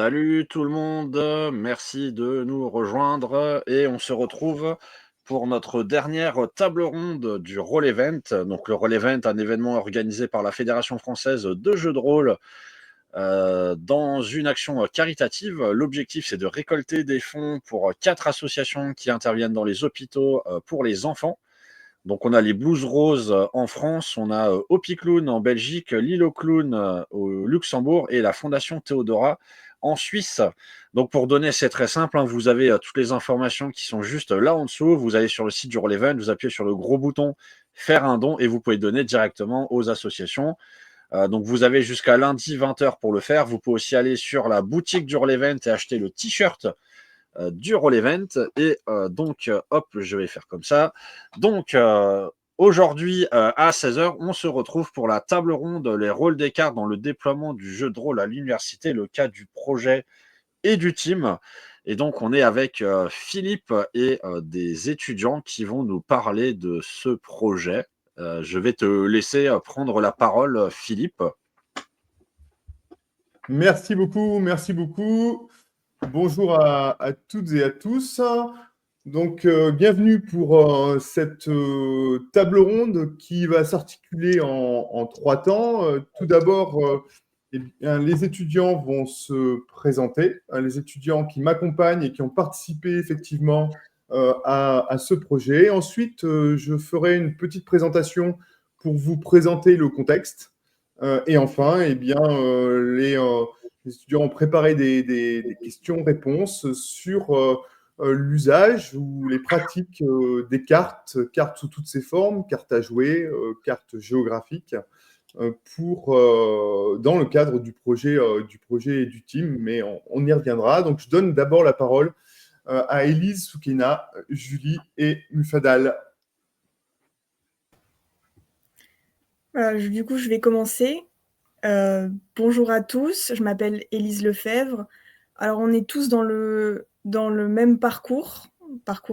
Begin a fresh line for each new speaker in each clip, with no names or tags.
Salut tout le monde, merci de nous rejoindre et on se retrouve pour notre dernière table ronde du Roll Event. Donc le Roll Event, un événement organisé par la Fédération française de jeux de rôle dans une action caritative. L'objectif, c'est de récolter des fonds pour 4 associations qui interviennent dans les hôpitaux pour les enfants. Donc on a les Blues Roses en France, on a Hopi Clown en Belgique, Lilo Clown au Luxembourg et la Fondation Théodora en Suisse. Donc pour donner, c'est très simple, hein, vous avez toutes les informations qui sont juste là en dessous. Vous allez sur le site du Roll Event, vous appuyez sur le gros bouton faire un don et vous pouvez donner directement aux associations. Donc vous avez jusqu'à lundi 20h pour le faire. Vous pouvez aussi aller sur la boutique du Roll Event et acheter le t-shirt du Roll Event. Et donc, hop, je vais faire comme ça. Donc, aujourd'hui, à 16h, on se retrouve pour la table ronde, les rôles des cartes dans le déploiement du jeu de rôle à l'université, le cas du projet et du team. Et donc, on est avec Philippe et des étudiants qui vont nous parler de ce projet. Je vais te laisser prendre la parole, Philippe.
Merci beaucoup, merci beaucoup. Bonjour à toutes et à tous. Donc, bienvenue pour cette table ronde qui va s'articuler en 3 temps. Tout d'abord, eh bien, les étudiants vont se présenter, les étudiants qui m'accompagnent et qui ont participé effectivement à ce projet. Ensuite, je ferai une petite présentation pour vous présenter le contexte. Et enfin, eh bien, les étudiants ont préparé des questions-réponses sur l'usage ou les pratiques des cartes sous toutes ses formes, cartes à jouer, cartes géographiques, dans le cadre du projet et du team, mais on y reviendra. Donc, je donne d'abord la parole à Élise, Soukina, Julie et Mufadal.
Du coup, je vais commencer. Bonjour à tous, je m'appelle Élise Lefebvre. Alors, on est tous dans le même parcours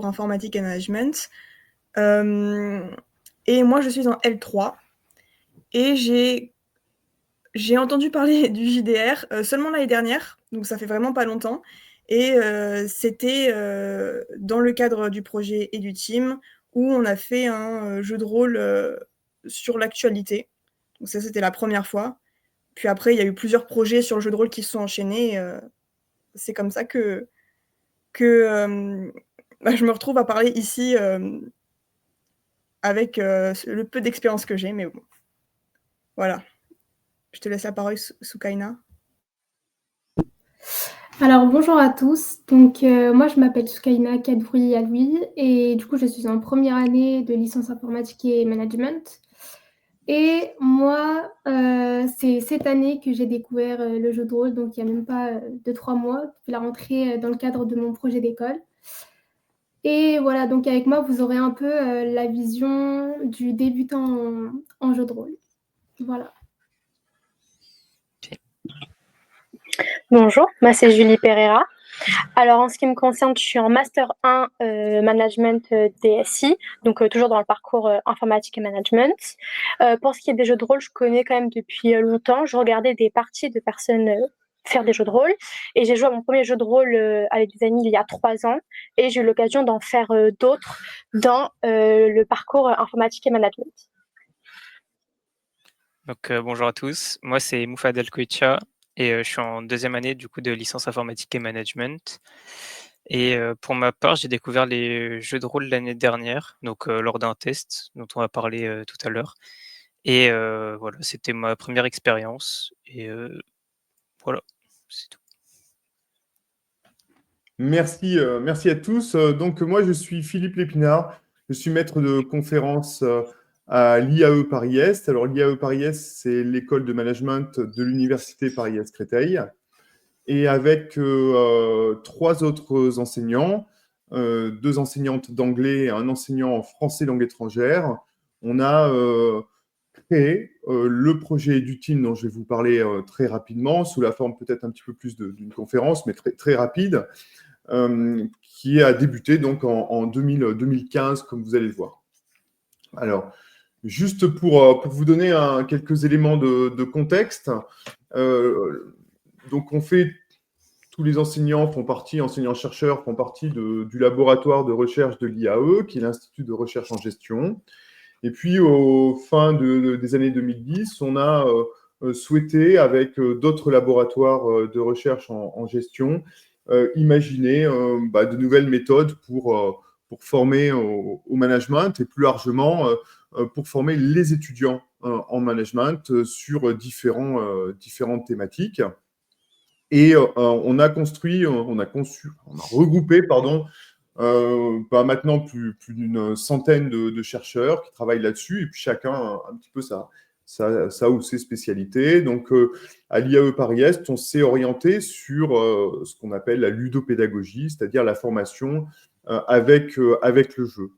informatique et management. Et moi, je suis en L3. Et j'ai entendu parler du JDR seulement l'année dernière, donc ça fait vraiment pas longtemps. Et c'était dans le cadre du projet et du team où on a fait un jeu de rôle sur l'actualité. Donc ça, c'était la première fois. Puis après, il y a eu plusieurs projets sur le jeu de rôle qui se sont enchaînés. C'est comme ça que je me retrouve à parler ici avec le peu d'expérience que j'ai, mais bon. Voilà. Je te laisse la parole, Soukaina.
Alors bonjour à tous, donc moi je m'appelle Soukaina Kadvouri Aloui et du coup je suis en première année de licence informatique et management. Et moi, c'est cette année que j'ai découvert le jeu de rôle, donc il n'y a même pas 2-3 mois, depuis la rentrée dans le cadre de mon projet d'école. Et voilà, donc avec moi, vous aurez un peu la vision du débutant en jeu de rôle. Voilà.
Bonjour, moi c'est Julie Pereira. Alors en ce qui me concerne, je suis en Master 1 Management DSI, donc toujours dans le parcours informatique et management. Pour ce qui est des jeux de rôle, je connais quand même depuis longtemps. Je regardais des parties de personnes faire des jeux de rôle et j'ai joué à mon premier jeu de rôle avec des amis il y a 3 ans et j'ai eu l'occasion d'en faire d'autres dans le parcours informatique et management.
Donc bonjour à tous, moi c'est Moufadel Kouitia et je suis en deuxième année du coup de licence informatique et management. Et pour ma part, j'ai découvert les jeux de rôle l'année dernière, donc lors d'un test dont on va parler tout à l'heure. Et voilà, c'était ma première expérience. Et voilà, c'est tout.
Merci, merci à tous. Donc, moi, je suis Philippe Lépinard. Je suis maître de conférence à l'IAE Paris-Est. Alors, l'IAE Paris-Est, c'est l'école de management de l'Université Paris-Est-Créteil. Et avec 3 autres enseignants, 2 enseignantes d'anglais et un enseignant en français langue étrangère, on a créé le projet du team dont je vais vous parler très rapidement, sous la forme peut-être un petit peu plus d'une conférence, mais très, très rapide, qui a débuté donc en 2015, comme vous allez le voir. Alors, juste pour vous donner quelques éléments de contexte, donc on fait tous les enseignants enseignants-chercheurs font partie du laboratoire de recherche de l'IAE, qui est l'Institut de recherche en gestion. Et puis, au fin des années 2010, on a souhaité, avec d'autres laboratoires de recherche en gestion, imaginer de nouvelles méthodes pour former au management et plus largement pour former les étudiants en management sur différentes thématiques. Et on a regroupé, maintenant plus d'une centaine de chercheurs qui travaillent là-dessus, et puis chacun un petit peu ça ou ses spécialités. Donc, à l'IAE Paris-Est, on s'est orienté sur ce qu'on appelle la ludopédagogie, c'est-à-dire la formation avec le jeu.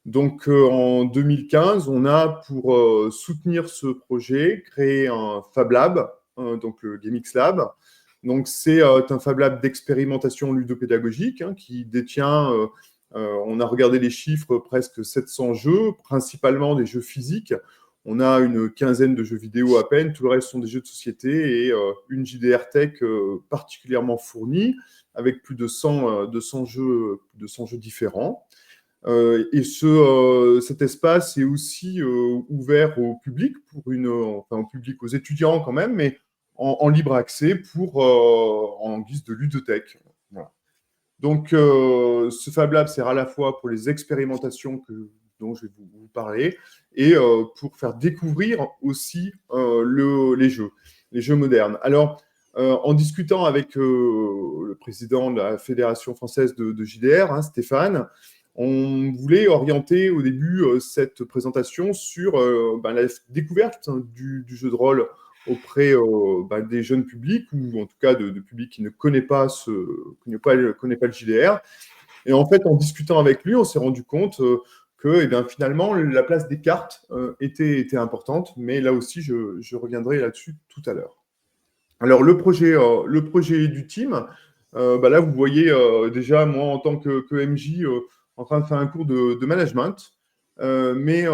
Donc, en 2015, on a, pour soutenir ce projet, créé un Fab Lab, donc le GameX Lab. Donc, c'est un Fab Lab d'expérimentation ludopédagogique qui détient, on a regardé les chiffres, presque 700 jeux, principalement des jeux physiques. On a une quinzaine de jeux vidéo à peine, tout le reste sont des jeux de société et une JDR Tech particulièrement fournie, avec plus de 100 jeux différents. Et cet espace est aussi ouvert au public, au public, aux étudiants quand même, mais en libre accès en guise de ludothèque. Voilà. Donc, ce Fab Lab sert à la fois pour les expérimentations dont je vais vous parler et pour faire découvrir aussi les jeux modernes. Alors, en discutant avec le président de la Fédération française de JDR, Stéphane, on voulait orienter au début cette présentation sur la découverte du jeu de rôle auprès des jeunes publics, ou en tout cas de publics qui ne connaissent pas le JDR. Et en fait, en discutant avec lui, on s'est rendu compte que finalement, la place des cartes était importante, mais là aussi, je reviendrai là-dessus tout à l'heure. Alors, le projet du team, là, vous voyez déjà, moi, en tant que MJ, en train de faire un cours de management, mais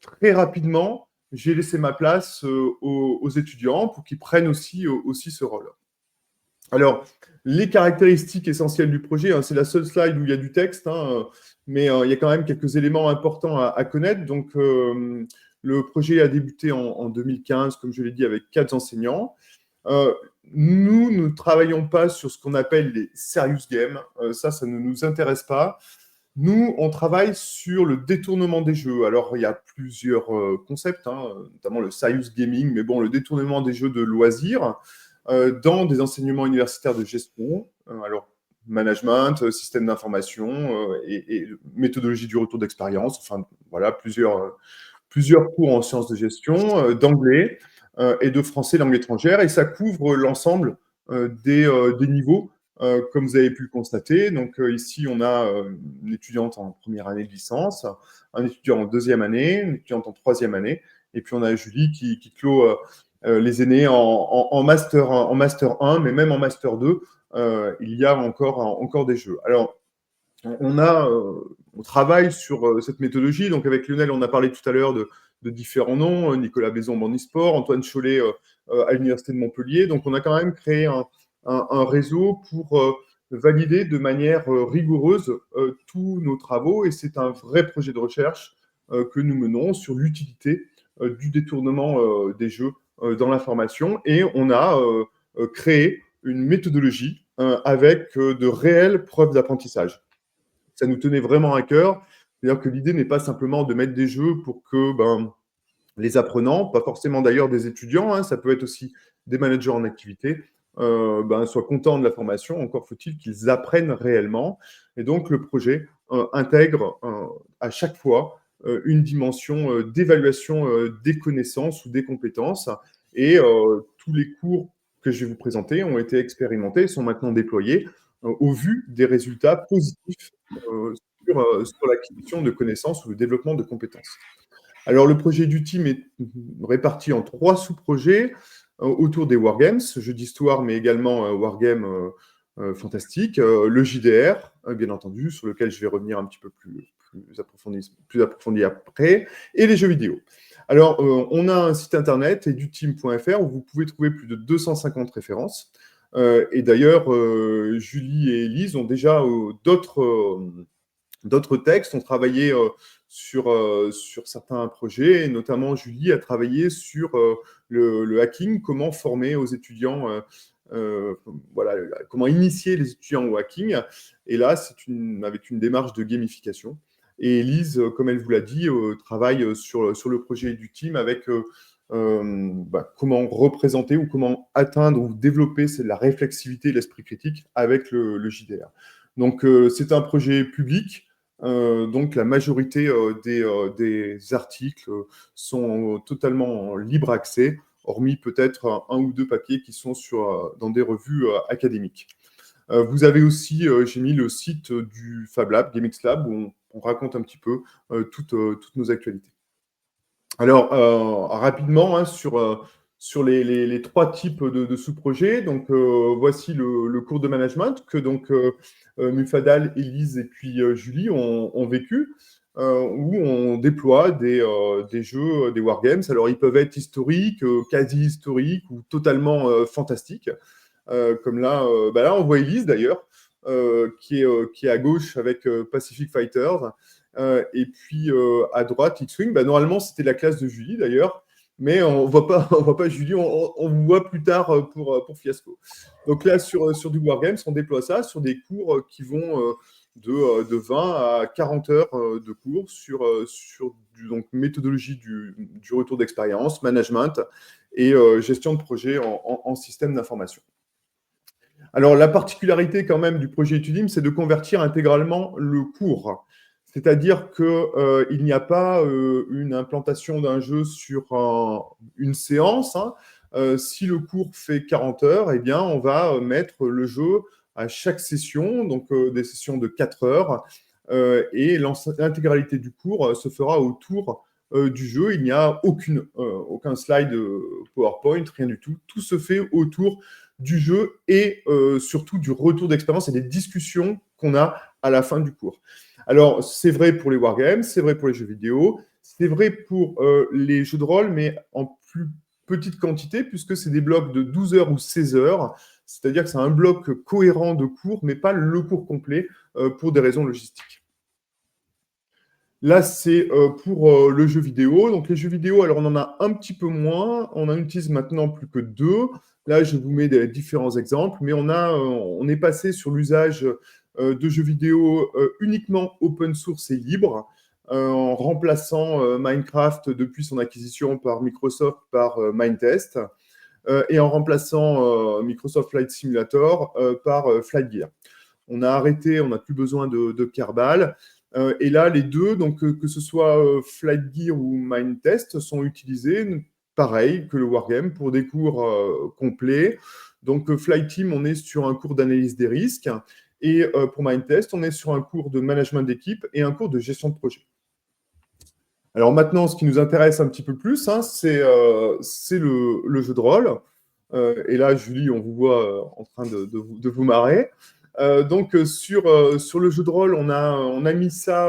très rapidement, j'ai laissé ma place aux étudiants pour qu'ils prennent aussi ce rôle. Alors, les caractéristiques essentielles du projet, c'est la seule slide où il y a du texte, mais il y a quand même quelques éléments importants à connaître. Donc, le projet a débuté en 2015, comme je l'ai dit, avec 4 enseignants. Nous ne travaillons pas sur ce qu'on appelle les serious games. Ça ne nous intéresse pas. Nous, on travaille sur le détournement des jeux. Alors, il y a plusieurs concepts, notamment le serious gaming, mais bon, le détournement des jeux de loisirs dans des enseignements universitaires de gestion, alors management, système d'information et méthodologie du retour d'expérience, enfin voilà, plusieurs cours en sciences de gestion, d'anglais et de français langue étrangère, et ça couvre l'ensemble des niveaux, comme vous avez pu le constater. Donc ici, on a une étudiante en première année de licence, un étudiant en deuxième année, une étudiante en troisième année, et puis on a Julie qui clôt les aînés en master 1, mais même en master 2, il y a encore des jeux. Alors, on travaille sur cette méthodologie. Donc, avec Lionel, on a parlé tout à l'heure de différents noms, Nicolas Bézon, Bandisport, Antoine Chollet à l'Université de Montpellier. Donc, on a quand même créé un réseau pour valider de manière rigoureuse tous nos travaux. Et c'est un vrai projet de recherche que nous menons sur l'utilité du détournement des jeux dans l'information. Et on a créé une méthodologie avec de réelles preuves d'apprentissage. Ça nous tenait vraiment à cœur. C'est-à-dire que l'idée n'est pas simplement de mettre des jeux pour que les apprenants, pas forcément d'ailleurs des étudiants, ça peut être aussi des managers en activité, soient contents de la formation. Encore faut-il qu'ils apprennent réellement. Et donc, le projet intègre à chaque fois une dimension d'évaluation des connaissances ou des compétences. Et tous les cours que je vais vous présenter ont été expérimentés, sont maintenant déployés au vu des résultats positifs sur l'acquisition de connaissances ou le développement de compétences. Alors, le projet du team est réparti en 3 sous-projets autour des wargames, jeux d'histoire, mais également wargames fantastiques, le JDR, bien entendu, sur lequel je vais revenir un petit peu plus approfondi après, et les jeux vidéo. Alors, on a un site internet, eduteam.fr, où vous pouvez trouver plus de 250 références Et d'ailleurs, Julie et Elise ont déjà d'autres textes, ont travaillé sur certains projets, et notamment Julie a travaillé sur le hacking, comment former aux étudiants, voilà, comment initier les étudiants au hacking. Et là, c'est avec une démarche de gamification. Et Elise, comme elle vous l'a dit, travaille sur le projet du team avec comment représenter ou comment atteindre ou développer la réflexivité et l'esprit critique avec le JDR. Donc, c'est un projet public. Donc, la majorité des articles sont totalement en libre accès, hormis peut-être un ou deux papiers qui sont dans des revues académiques. Vous avez aussi, j'ai mis le site du Fab Lab, GameX Lab, où on raconte un petit peu toutes nos actualités. Alors, rapidement, hein, sur les trois types de sous-projets, donc voici le cours de management que donc Mufadal, Elise et puis Julie ont vécu, où on déploie des jeux, des wargames. Alors, ils peuvent être historiques, quasi-historiques ou totalement fantastiques. Comme là, là, on voit Elise d'ailleurs, qui est à gauche avec Pacific Fighters. Et puis à droite, X-Wing. Normalement, c'était la classe de Julie d'ailleurs, mais on voit pas Julie, on vous voit plus tard pour Fiasco. Donc là, sur du Wargames, on déploie ça sur des cours qui vont de 20 à 40 heures de cours sur donc, méthodologie du retour d'expérience, management et gestion de projet en système d'information. Alors, la particularité quand même du projet Etudim, c'est de convertir intégralement le cours. C'est-à-dire qu'il n'y a pas une implantation d'un jeu sur une séance. Hein. Si le cours fait 40 heures, eh bien, on va mettre le jeu à chaque session, donc des sessions de 4 heures, et l'intégralité du cours se fera autour du jeu. Il n'y a aucun slide PowerPoint, rien du tout. Tout se fait autour du jeu et surtout du retour d'expérience et des discussions qu'on a à la fin du cours. Alors, c'est vrai pour les wargames, c'est vrai pour les jeux vidéo, c'est vrai pour les jeux de rôle, mais en plus petite quantité, puisque c'est des blocs de 12 heures ou 16 heures, c'est-à-dire que c'est un bloc cohérent de cours, mais pas le cours complet, pour des raisons logistiques. Là, c'est pour le jeu vidéo. Donc, les jeux vidéo, alors on en a un petit peu moins. On en utilise maintenant plus que 2. Là, je vous mets des différents exemples, mais on est passé sur l'usage de jeux vidéo uniquement open source et libre, en remplaçant Minecraft depuis son acquisition par Microsoft par Minetest, et en remplaçant Microsoft Flight Simulator par Flight Gear. On a arrêté, on n'a plus besoin de Kerbal. Et là, les deux, donc que ce soit Flight Gear ou Minetest, sont utilisés pareil que le Wargame pour des cours complets. Donc, Flight Team, on est sur un cours d'analyse des risques. Et pour Minetest, on est sur un cours de management d'équipe et un cours de gestion de projet. Alors maintenant, ce qui nous intéresse un petit peu plus, hein, c'est le jeu de rôle. Et là, Julie, on vous voit en train de vous marrer. Donc, sur le jeu de rôle, on a mis ça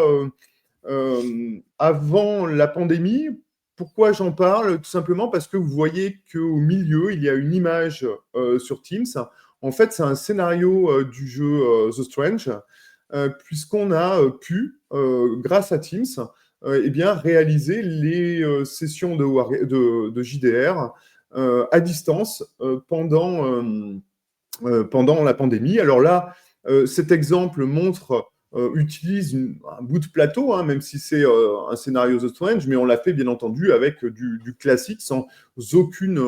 avant la pandémie. Pourquoi j'en parle? Tout simplement parce que vous voyez qu'au milieu, il y a une image sur Teams. En fait, c'est un scénario du jeu The Strange, puisqu'on a pu, grâce à Teams, eh bien, réaliser les sessions de JDR à distance pendant la pandémie. Alors là, cet exemple utilise un bout de plateau, hein, même si c'est un scénario The Strange, mais on l'a fait bien entendu avec du classique, sans aucune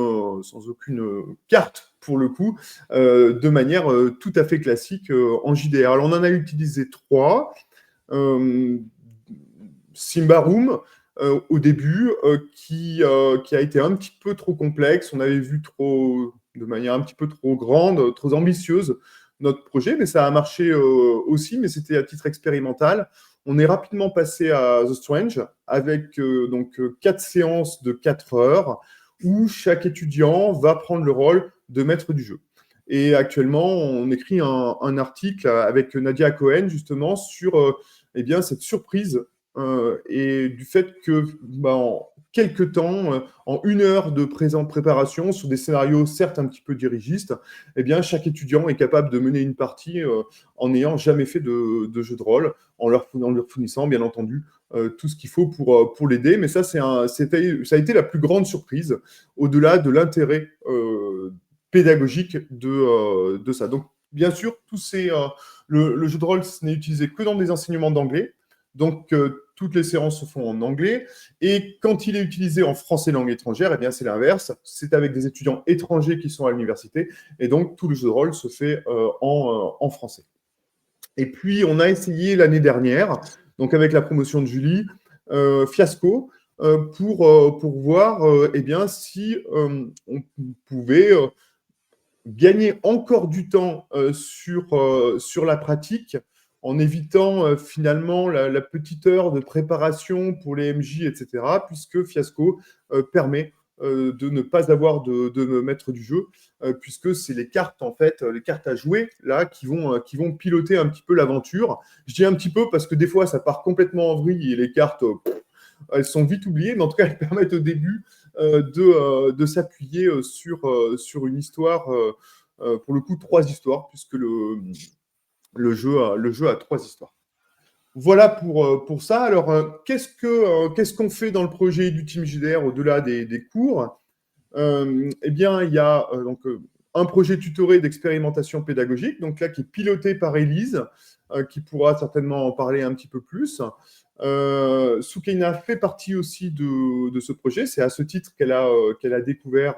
carte pour le coup, de manière tout à fait classique en JDR. Alors on en a utilisé 3. Simba Room, au début, qui a été un petit peu trop complexe. On avait vu de manière un petit peu trop grande, trop ambitieuse, notre projet, mais ça a marché aussi, mais c'était à titre expérimental. On est rapidement passé à The Strange avec donc 4 séances de 4 heures où chaque étudiant va prendre le rôle de maître du jeu. Et actuellement, on écrit un article avec Nadia Cohen justement sur eh bien, cette surprise et du fait que quelques temps, en 1 heure de préparation sur des scénarios certes un petit peu dirigistes, eh bien, chaque étudiant est capable de mener une partie en n'ayant jamais fait de jeu de rôle, en leur fournissant, bien entendu, tout ce qu'il faut pour l'aider. Mais ça, ça a été la plus grande surprise, au-delà de l'intérêt pédagogique de ça. Donc, bien sûr, le jeu de rôle, ce n'est utilisé que dans des enseignements d'anglais. Donc, toutes les séances se font en anglais. Et quand il est utilisé en français langue étrangère, eh bien, c'est l'inverse. C'est avec des étudiants étrangers qui sont à l'université. Et donc, tout le jeu de rôle se fait en français. Et puis, on a essayé l'année dernière, donc avec la promotion de Julie, Fiasco, pour voir eh bien, si on pouvait gagner encore du temps sur la pratique, en évitant finalement la petite heure de préparation pour les MJ, etc., puisque Fiasco permet de ne pas avoir de maître du jeu, puisque c'est les cartes, en fait, les cartes à jouer, là, qui vont piloter un petit peu l'aventure. Je dis un petit peu parce que des fois, ça part complètement en vrille et les cartes, elles sont vite oubliées, mais en tout cas, elles permettent au début de s'appuyer sur une histoire, pour le coup, 3 histoires, puisque le jeu a 3 histoires. Voilà pour ça. Alors, qu'est-ce qu'on fait dans le projet du Team JDR au-delà des cours? Eh bien, il y a donc, un projet tutoré d'expérimentation pédagogique, donc là, qui est piloté par Élise, qui pourra certainement en parler un petit peu plus. Soukaina fait partie aussi de ce projet. C'est à ce titre qu'elle a découvert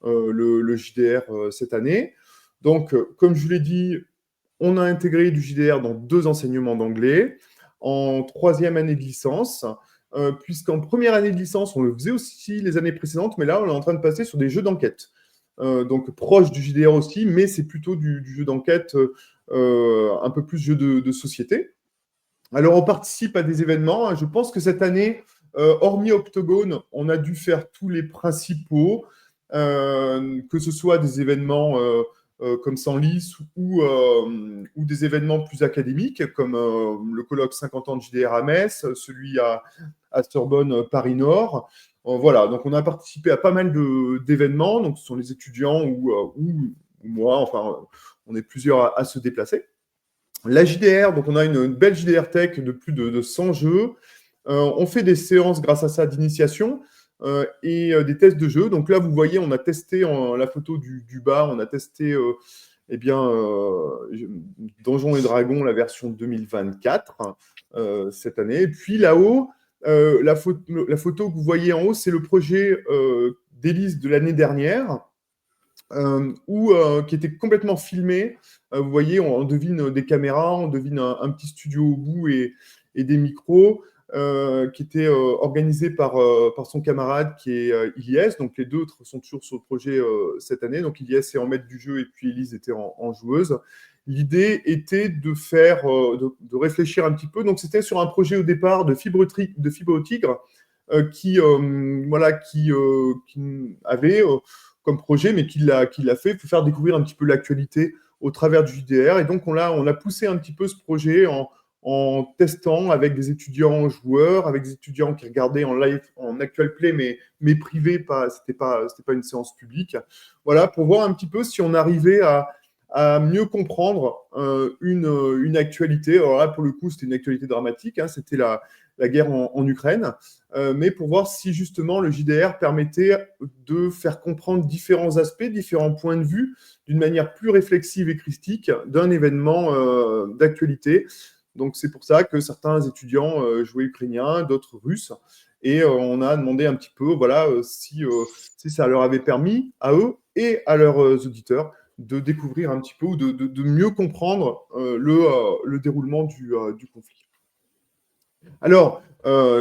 le JDR cette année. Donc, comme je vous l'ai dit, on a intégré du JDR dans 2 enseignements d'anglais, en 3e année de licence, puisqu'en première année de licence, on le faisait aussi les années précédentes, mais là, on est en train de passer sur des jeux d'enquête. Donc, proche du JDR aussi, mais c'est plutôt du jeu d'enquête, un peu plus jeu de société. Alors, on participe à des événements. Je pense que cette année, hormis Octogone, on a dû faire tous les principaux, que ce soit des événements comme Senlis ou des événements plus académiques, comme le colloque 50 ans de JDR à Metz, celui à Sorbonne Paris-Nord. Voilà, donc on a participé à pas mal d'événements. Donc, ce sont les étudiants ou moi, enfin, on est plusieurs à se déplacer. La JDR, donc on a une belle JDR Tech de plus de 100 jeux. On fait des séances grâce à ça d'initiation et des tests de jeux. Donc là, vous voyez, on a testé la photo du bas, on a testé Donjons et Dragons, la version 2024 cette année. Et puis là-haut, la photo que vous voyez en haut, c'est le projet d'Élise de l'année dernière. Qui était complètement filmé. Vous voyez, on devine des caméras, on devine un petit studio au bout et des micros qui était organisé par son camarade qui est Ilyes. Donc, les 2 sont toujours sur le projet cette année. Donc, Ilyes est en maître du jeu et puis Élise était en joueuse. L'idée était de réfléchir un petit peu. Donc, c'était sur un projet au départ de fibre au tigre qui avait comme projet, mais qui l'a fait pour faire découvrir un petit peu l'actualité au travers du JDR. Et donc, on a poussé un petit peu ce projet en testant avec des étudiants joueurs, avec des étudiants qui regardaient en live, en actual play, mais privé, c'était pas une séance publique. Voilà, pour voir un petit peu si on arrivait à mieux comprendre une actualité. Alors là, pour le coup, c'était une actualité dramatique, hein, c'était la guerre en Ukraine, mais pour voir si justement le JDR permettait de faire comprendre différents aspects, différents points de vue, d'une manière plus réflexive et critique d'un événement d'actualité. Donc c'est pour ça que certains étudiants jouaient ukrainiens, d'autres russes, et on a demandé un petit peu, voilà, si ça leur avait permis à eux et à leurs auditeurs de découvrir un petit peu ou de mieux comprendre le déroulement du conflit. Alors,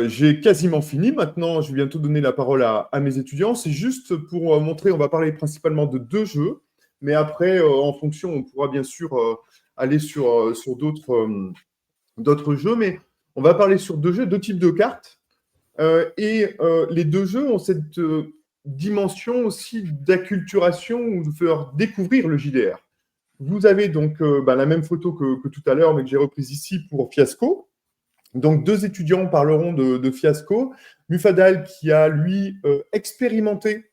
j'ai quasiment fini. Maintenant, je vais bientôt donner la parole à mes étudiants. C'est juste pour montrer, on va parler principalement de 2 jeux, mais après, en fonction, on pourra bien sûr aller sur d'autres jeux, mais on va parler sur 2 jeux, 2 types de cartes. Et les 2 jeux ont cette dimension aussi d'acculturation ou de faire découvrir le JDR. Vous avez donc la même photo que tout à l'heure, mais que j'ai reprise ici pour Fiasco. Donc, 2 étudiants parleront de Fiasco. Mufadal qui a, lui, expérimenté,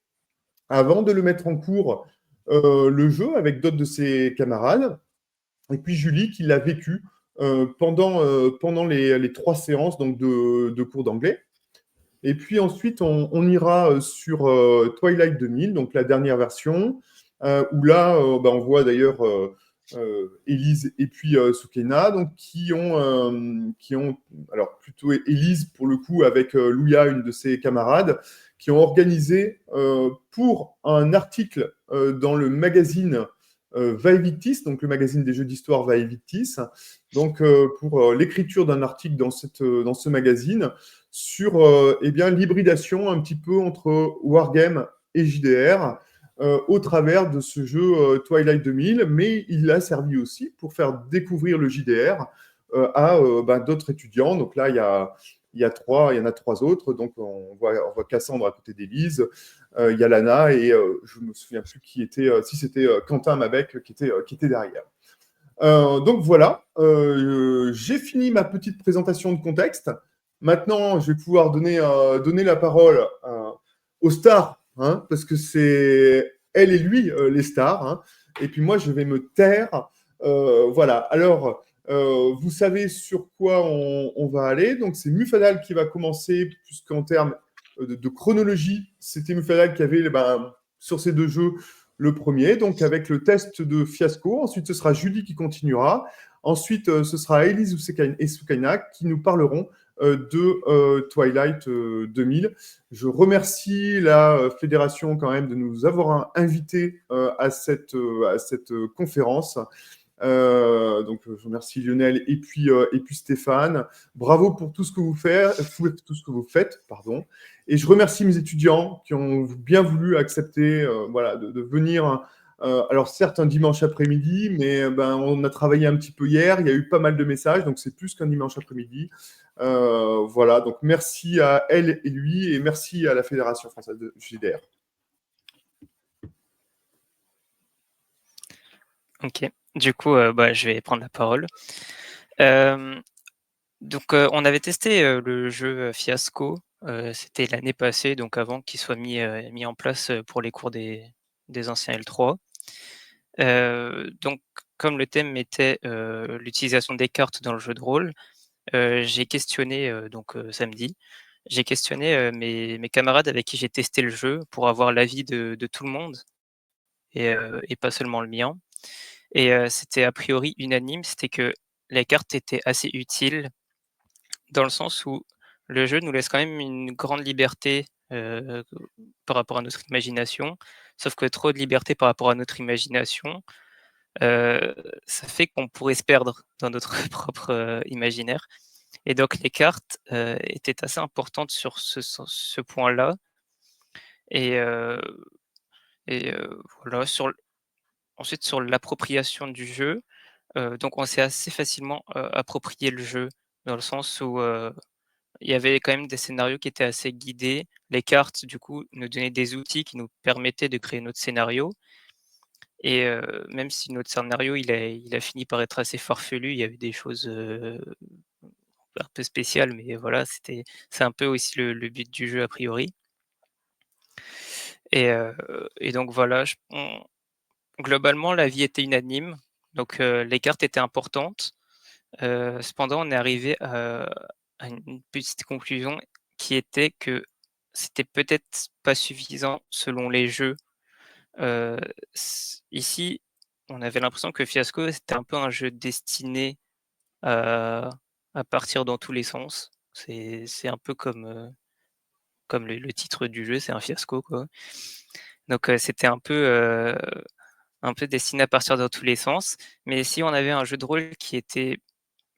avant de le mettre en cours, le jeu avec d'autres de ses camarades. Et puis Julie qui l'a vécu pendant les 3 séances donc de cours d'anglais. Et puis ensuite, on ira sur Twilight 2000, donc la dernière version, où là, on voit d'ailleurs Élise et puis Soukaina, donc qui ont, alors plutôt Élise pour le coup avec Louia, une de ses camarades, qui ont organisé pour un article dans le magazine Vaevictis, donc le magazine des jeux d'histoire Vaevictis, donc pour l'écriture d'un article dans ce magazine sur l'hybridation un petit peu entre Wargame et JDR au travers de ce jeu Twilight 2000, mais il a servi aussi pour faire découvrir le JDR à d'autres étudiants. Donc là, il y en a 3 autres. Donc on voit Cassandre à côté d'Élise, il y a Lana et je me souviens plus qui était, si c'était Quentin Mabec qui était derrière. Donc voilà, j'ai fini ma petite présentation de contexte. Maintenant, je vais pouvoir donner la parole aux stars, hein, parce que c'est elle et lui les stars. Hein, et puis moi, je vais me taire. Voilà. Alors, vous savez sur quoi on va aller. Donc, c'est Mufadal qui va commencer, puisqu'en termes de chronologie, c'était Mufadal qui avait sur ces 2 jeux le premier, donc avec le test de Fiasco. Ensuite, ce sera Julie qui continuera. Ensuite, ce sera Élise et Soukaina qui nous parleront de Twilight 2000. Je remercie la fédération quand même de nous avoir invités à cette conférence. Donc, je remercie Lionel et puis Stéphane. Bravo pour tout ce que vous faites, pardon. Et je remercie mes étudiants qui ont bien voulu accepter de venir. Alors certes un dimanche après-midi, mais on a travaillé un petit peu hier. Il y a eu pas mal de messages, donc c'est plus qu'un dimanche après-midi. Voilà, donc merci à elle et lui, et merci à la Fédération française de JDR.
Ok, du coup, je vais prendre la parole. Donc, on avait testé le jeu Fiasco, c'était l'année passée, donc avant qu'il soit mis en place pour les cours des anciens L3. Donc, comme le thème était l'utilisation des cartes dans le jeu de rôle, j'ai questionné samedi, j'ai questionné mes camarades avec qui j'ai testé le jeu pour avoir l'avis de tout le monde et pas seulement le mien. Et c'était a priori unanime, c'était que les cartes étaient assez utiles dans le sens où le jeu nous laisse quand même une grande liberté par rapport à notre imagination. Sauf que trop de liberté par rapport à notre imagination, ça fait qu'on pourrait se perdre dans notre propre imaginaire. Et donc les cartes étaient assez importantes sur ce point-là. Et voilà, ensuite sur l'appropriation du jeu, donc on s'est assez facilement approprié le jeu, dans le sens où il y avait quand même des scénarios qui étaient assez guidés. Les cartes, du coup, nous donnaient des outils qui nous permettaient de créer notre scénario. Et même si notre scénario, il a fini par être assez farfelu, il y avait des choses un peu spéciales, mais voilà, c'est un peu aussi le but du jeu a priori. Et donc voilà, globalement, l'avis était unanime. Donc les cartes étaient importantes. Cependant, on est arrivé à une petite conclusion qui était que c'était peut-être pas suffisant selon les jeux. Ici, on avait l'impression que Fiasco, c'était un peu un jeu destiné à partir dans tous les sens. C'est un peu comme le titre du jeu, c'est un fiasco, quoi. Donc c'était un peu destiné à partir dans tous les sens. Mais si on avait un jeu de rôle qui était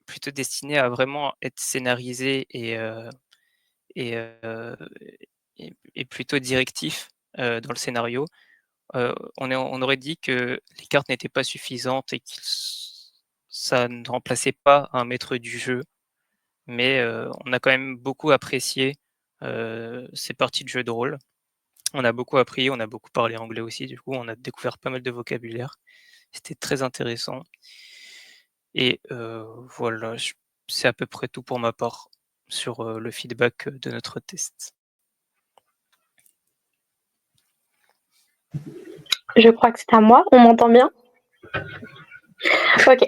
plutôt destiné à vraiment être scénarisé et plutôt directif dans le scénario, on aurait dit que les cartes n'étaient pas suffisantes et que ça ne remplaçait pas un maître du jeu. Mais on a quand même beaucoup apprécié ces parties de jeu de rôle. On a beaucoup appris, on a beaucoup parlé anglais aussi, du coup on a découvert pas mal de vocabulaire. C'était très intéressant. Et voilà, c'est à peu près tout pour ma part sur le feedback de notre test.
Je crois que c'est à moi. On m'entend bien? Ok.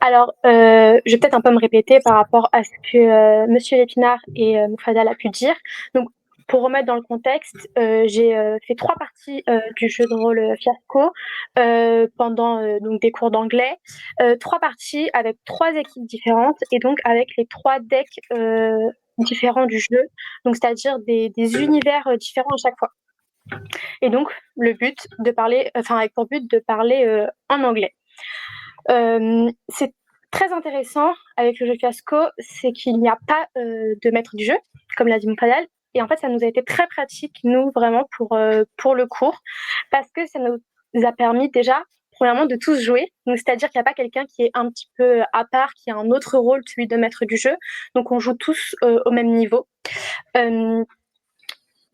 Alors, je vais peut-être un peu me répéter par rapport à ce que Monsieur Lépinard et Moufadal a pu dire. Donc, pour remettre dans le contexte, j'ai fait 3 parties du jeu de rôle Fiasco pendant donc des cours d'anglais. 3 parties avec 3 équipes différentes et donc avec les 3 decks différents du jeu. Donc, c'est-à-dire des univers différents à chaque fois. Et donc, le but de parler, avec pour but de parler en anglais. C'est très intéressant avec le jeu Fiasco, c'est qu'il n'y a pas de maître du jeu, comme l'a dit Moufadal. Et en fait, ça nous a été très pratique, nous, vraiment, pour le cours, parce que ça nous a permis déjà, premièrement, de tous jouer. Donc, c'est-à-dire qu'il n'y a pas quelqu'un qui est un petit peu à part, qui a un autre rôle, celui de maître du jeu. Donc, on joue tous au même niveau.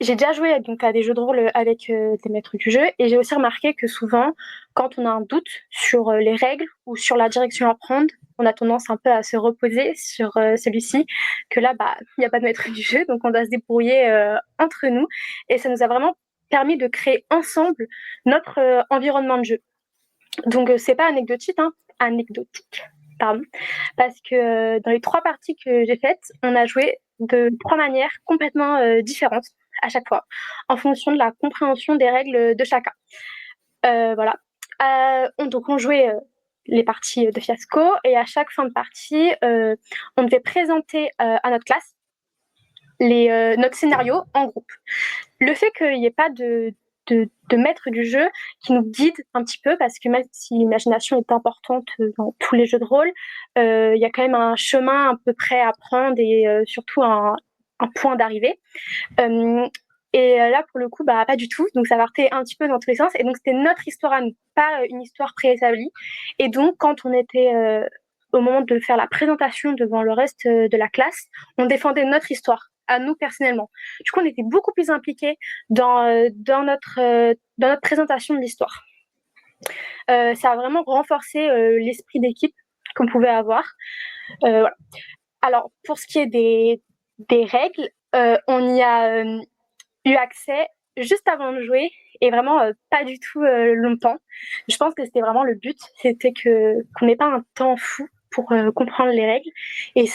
J'ai déjà joué donc à des jeux de rôle avec des maîtres du jeu et j'ai aussi remarqué que souvent, quand on a un doute sur les règles ou sur la direction à prendre, on a tendance un peu à se reposer sur celui-ci, que là, il n'y a pas de maître du jeu, donc on doit se débrouiller entre nous. Et ça nous a vraiment permis de créer ensemble notre environnement de jeu. Donc, c'est pas anecdotique, pardon, parce que dans les 3 parties que j'ai faites, on a joué de 3 manières complètement différentes à chaque fois, en fonction de la compréhension des règles de chacun. Voilà. Donc, on jouait les parties de Fiasco et à chaque fin de partie, on devait présenter à notre classe notre scénario en groupe. Le fait qu'il n'y ait pas de maître du jeu qui nous guide un petit peu, parce que même si l'imagination est importante dans tous les jeux de rôle, il y a quand même un chemin à peu près à prendre et surtout un point d'arrivée. Et là, pour le coup, pas du tout. Donc, ça partait un petit peu dans tous les sens. Et donc, c'était notre histoire à nous, pas une histoire préétablie. Et donc, quand on était au moment de faire la présentation devant le reste de la classe, on défendait notre histoire à nous personnellement. Du coup, on était beaucoup plus impliqués dans notre présentation de l'histoire. Ça a vraiment renforcé l'esprit d'équipe qu'on pouvait avoir. Voilà. Alors, pour ce qui est des règles, on y a eu accès juste avant de jouer et vraiment pas du tout longtemps. Je pense que c'était vraiment le but, c'était qu'on n'ait pas un temps fou pour comprendre les règles. Et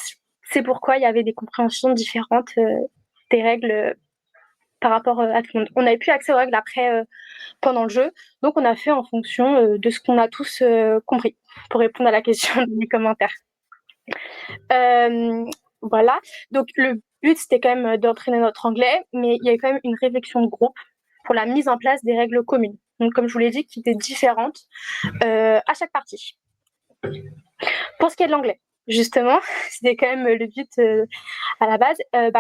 c'est pourquoi il y avait des compréhensions différentes des règles par rapport à tout le monde. On n'avait plus accès aux règles après pendant le jeu, donc on a fait en fonction de ce qu'on a tous compris, pour répondre à la question des commentaires. Voilà, donc le but c'était quand même d'entraîner notre anglais, mais il y avait quand même une réflexion de groupe pour la mise en place des règles communes. Donc comme je vous l'ai dit, qui étaient différentes à chaque partie. Pour ce qui est de l'anglais, justement, c'était quand même le but à la base.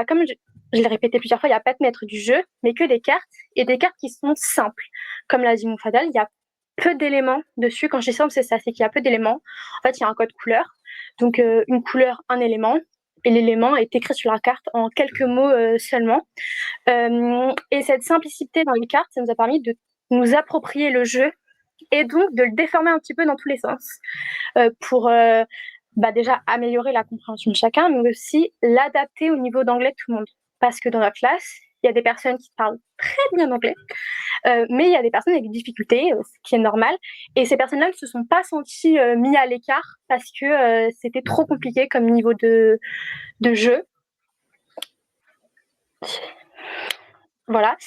Comme je l'ai répété plusieurs fois, il n'y a pas de maître du jeu, mais que des cartes, et des cartes qui sont simples. Comme l'a dit Moufadal, il y a peu d'éléments dessus. Quand je dis simple, c'est ça, c'est qu'il y a peu d'éléments. En fait, il y a un code couleur. Donc, une couleur, un élément. Et l'élément est écrit sur la carte en quelques mots seulement. Et cette simplicité dans les cartes, ça nous a permis de nous approprier le jeu et donc de le déformer un petit peu dans tous les sens pour déjà améliorer la compréhension de chacun, mais aussi l'adapter au niveau d'anglais de tout le monde. Parce que dans notre classe, il y a des personnes qui parlent très bien anglais, mais il y a des personnes avec des difficultés, ce qui est normal. Et ces personnes-là ne se sont pas senties mises à l'écart parce que c'était trop compliqué comme niveau de jeu. Voilà.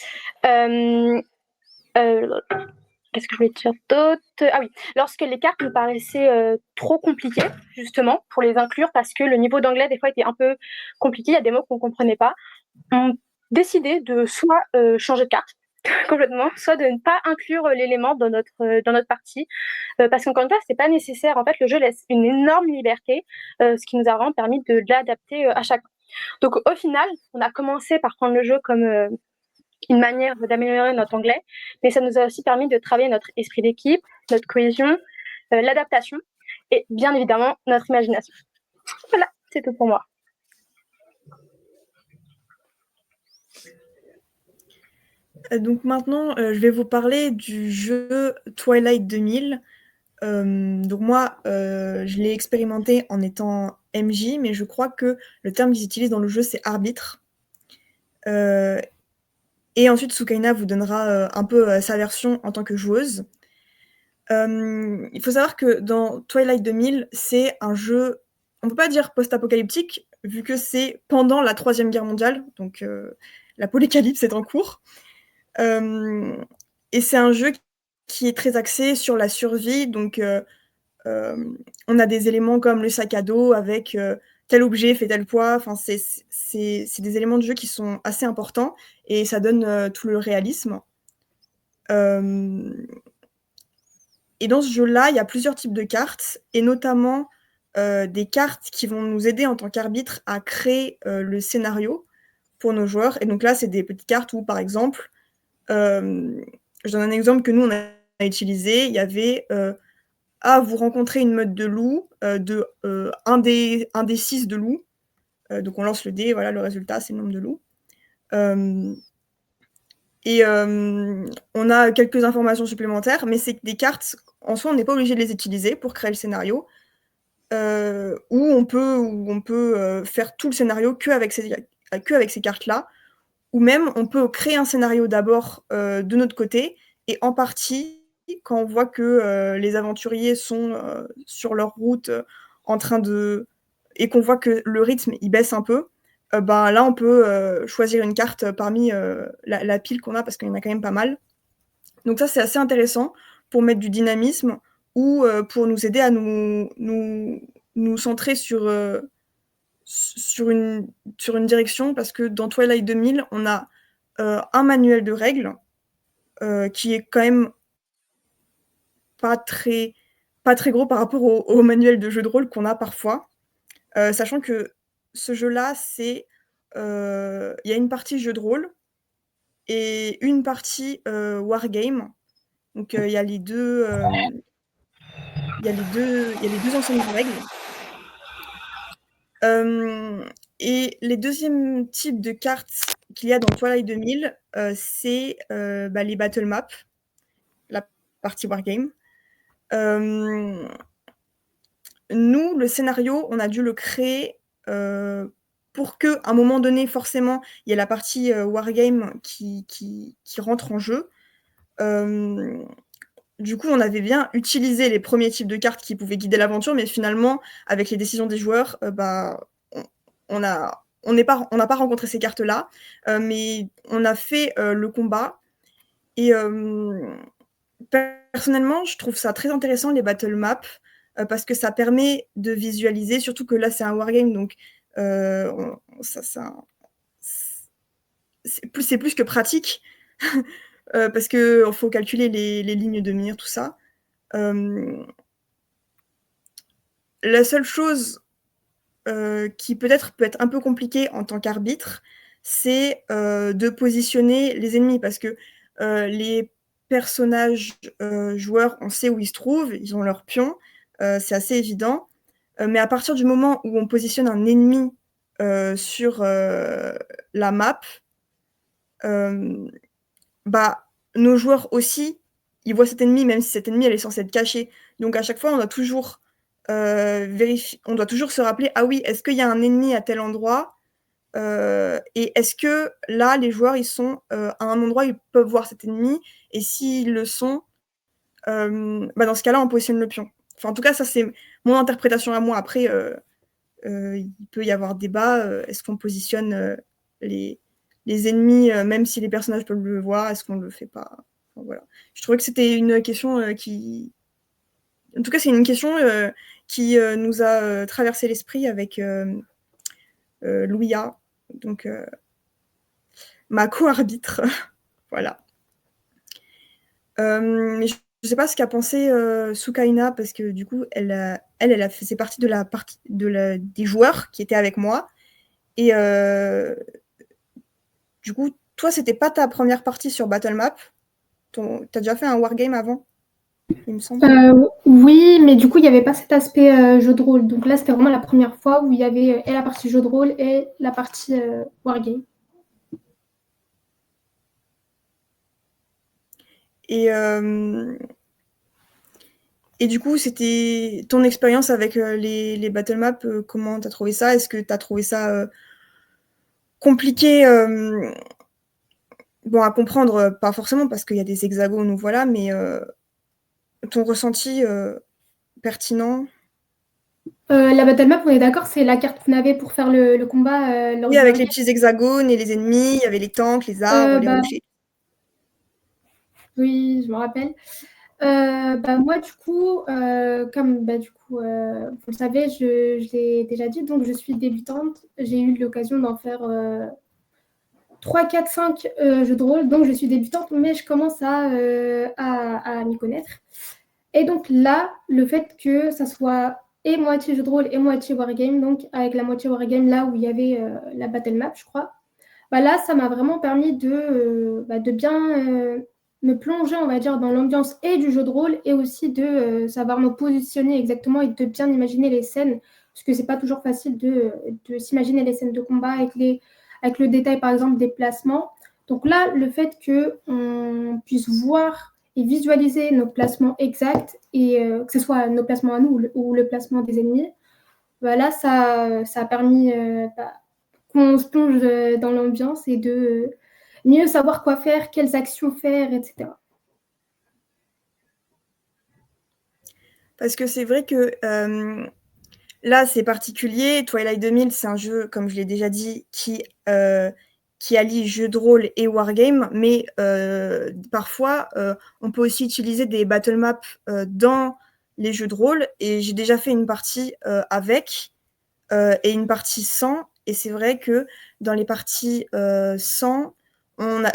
Qu'est-ce que je voulais dire d'autre? Ah oui, lorsque les cartes nous paraissaient trop compliquées, justement, pour les inclure, parce que le niveau d'anglais, des fois, était un peu compliqué, il y a des mots qu'on ne comprenait pas, on décidait de soit changer de carte complètement, soit de ne pas inclure l'élément dans notre partie, parce qu'encore une fois, c'est pas nécessaire. En fait, le jeu laisse une énorme liberté, ce qui nous a vraiment permis de l'adapter à chacun. Donc, au final, on a commencé par prendre le jeu comme une manière d'améliorer notre anglais, mais ça nous a aussi permis de travailler notre esprit d'équipe, notre cohésion, l'adaptation et bien évidemment notre imagination. Voilà, c'est tout pour moi.
Donc maintenant, je vais vous parler du jeu Twilight 2000. Donc moi, je l'ai expérimenté en étant MJ, mais je crois que le terme qu'ils utilisent dans le jeu, c'est arbitre. Et ensuite, Sukaina vous donnera un peu sa version en tant que joueuse. Il faut savoir que dans Twilight 2000, c'est un jeu, on peut pas dire post-apocalyptique, vu que c'est pendant la Troisième Guerre mondiale, donc l'apocalypse est en cours. Et c'est un jeu qui est très axé sur la survie, donc on a des éléments comme le sac à dos avec tel objet fait tel poids, enfin, c'est des éléments de jeu qui sont assez importants, et ça donne tout le réalisme. Et dans ce jeu-là, il y a plusieurs types de cartes, et notamment des cartes qui vont nous aider en tant qu'arbitre à créer le scénario pour nos joueurs. Et donc là, c'est des petites cartes où, par exemple, je donne un exemple que nous, on a utilisé. Il y avait vous rencontrez une meute de loups, un des 6 de loups. Donc on lance le dé, voilà, le résultat, c'est le nombre de loups. Et on a quelques informations supplémentaires, mais c'est des cartes, en soi, on n'est pas obligé de les utiliser pour créer le scénario, où on peut faire tout le scénario qu'avec ces cartes-là, ou même on peut créer un scénario d'abord de notre côté, et en partie, quand on voit que les aventuriers sont sur leur route en train et qu'on voit que le rythme il baisse un peu, là on peut choisir une carte parmi la pile qu'on a, parce qu'il y en a quand même pas mal. Donc ça c'est assez intéressant pour mettre du dynamisme, ou pour nous aider à nous centrer sur une direction, parce que dans Twilight 2000, on a un manuel de règles qui est quand même pas très gros par rapport au manuel de jeu de rôle qu'on a parfois, sachant que ce jeu-là, il y a une partie jeu de rôle et une partie wargame. Donc il y a les deux ensembles de règles. Et les deuxièmes types de cartes qu'il y a dans Twilight 2000, c'est les battle maps, la partie wargame. Nous, le scénario, on a dû le créer pour qu'à un moment donné, forcément, il y ait la partie wargame qui rentre en jeu. Du coup, on avait bien utilisé les premiers types de cartes qui pouvaient guider l'aventure, mais finalement, avec les décisions des joueurs, on n'a pas rencontré ces cartes-là, mais on a fait le combat. Et personnellement, je trouve ça très intéressant, les battle maps, parce que ça permet de visualiser, surtout que là, c'est un wargame, donc c'est plus que pratique, parce qu'il faut calculer les lignes de mire, tout ça. La seule chose qui peut-être peut être un peu compliquée en tant qu'arbitre, c'est de positionner les ennemis, parce que les personnages joueurs, on sait où ils se trouvent, ils ont leur pion, c'est assez évident, mais à partir du moment où on positionne un ennemi sur la map, nos joueurs aussi, ils voient cet ennemi, même si cet ennemi elle est censée être cachée. Donc à chaque fois, on doit toujours on doit toujours se rappeler, ah oui, est-ce qu'il y a un ennemi à tel endroit, et est-ce que là, les joueurs, ils sont à un endroit où ils peuvent voir cet ennemi, et s'ils le sont, dans ce cas-là, on positionne le pion. Enfin, en tout cas, ça, c'est mon interprétation à moi. Après, il peut y avoir débat. Est-ce qu'on positionne les ennemis, même si les personnages peuvent le voir, est-ce qu'on le fait pas? Enfin, voilà. Je trouvais que c'était une question qui... En tout cas, c'est une question qui nous a traversé l'esprit avec Louia, donc ma co-arbitre. Voilà. Mais je ne sais pas ce qu'a pensé Sukaina, parce que du coup, elle a fait partie des joueurs qui étaient avec moi. Et du coup, toi, c'était pas ta première partie sur Battle Map. T'as déjà fait un wargame avant, il me semble.
Oui, mais du coup, il n'y avait pas cet aspect jeu de rôle. Donc là, c'était vraiment la première fois où il y avait et la partie jeu de rôle et la partie wargame.
Et Et du coup, c'était ton expérience avec les battle maps, comment tu as trouvé ça? Est-ce que tu as trouvé ça compliqué bon, à comprendre, pas forcément parce qu'il y a des hexagones ou voilà, mais ton ressenti pertinent?
La battle map, on est d'accord, c'est la carte qu'on avait pour faire le combat lors
Oui,
du
avec les
wargame.
petits hexagones et les ennemis, il y avait les tanks, les arbres, les rochers.
Oui, je me rappelle. Moi, du coup, comme vous le savez, je l'ai déjà dit, donc je suis débutante. J'ai eu l'occasion d'en faire 3, 4, 5 jeux de rôle, donc je suis débutante, mais je commence à m'y connaître. Et donc là, le fait que ça soit et moitié jeu de rôle et moitié wargame, donc avec la moitié wargame là où il y avait la battle map, je crois, là, ça m'a vraiment permis de bien me plonger, on va dire, dans l'ambiance et du jeu de rôle et aussi de savoir me positionner exactement et de bien imaginer les scènes, parce que c'est pas toujours facile de s'imaginer les scènes de combat avec le détail, par exemple, des placements. Donc là, le fait qu'on puisse voir et visualiser nos placements exacts et que ce soit nos placements à nous ou le placement des ennemis, là, ça a permis qu'on se plonge dans l'ambiance et de mieux savoir quoi faire, quelles actions faire, etc.
Parce que c'est vrai que là, c'est particulier. Twilight 2000, c'est un jeu, comme je l'ai déjà dit, qui allie jeu de rôle et wargame, mais parfois, on peut aussi utiliser des battle maps dans les jeux de rôle. Et j'ai déjà fait une partie avec et une partie sans. Et c'est vrai que dans les parties sans,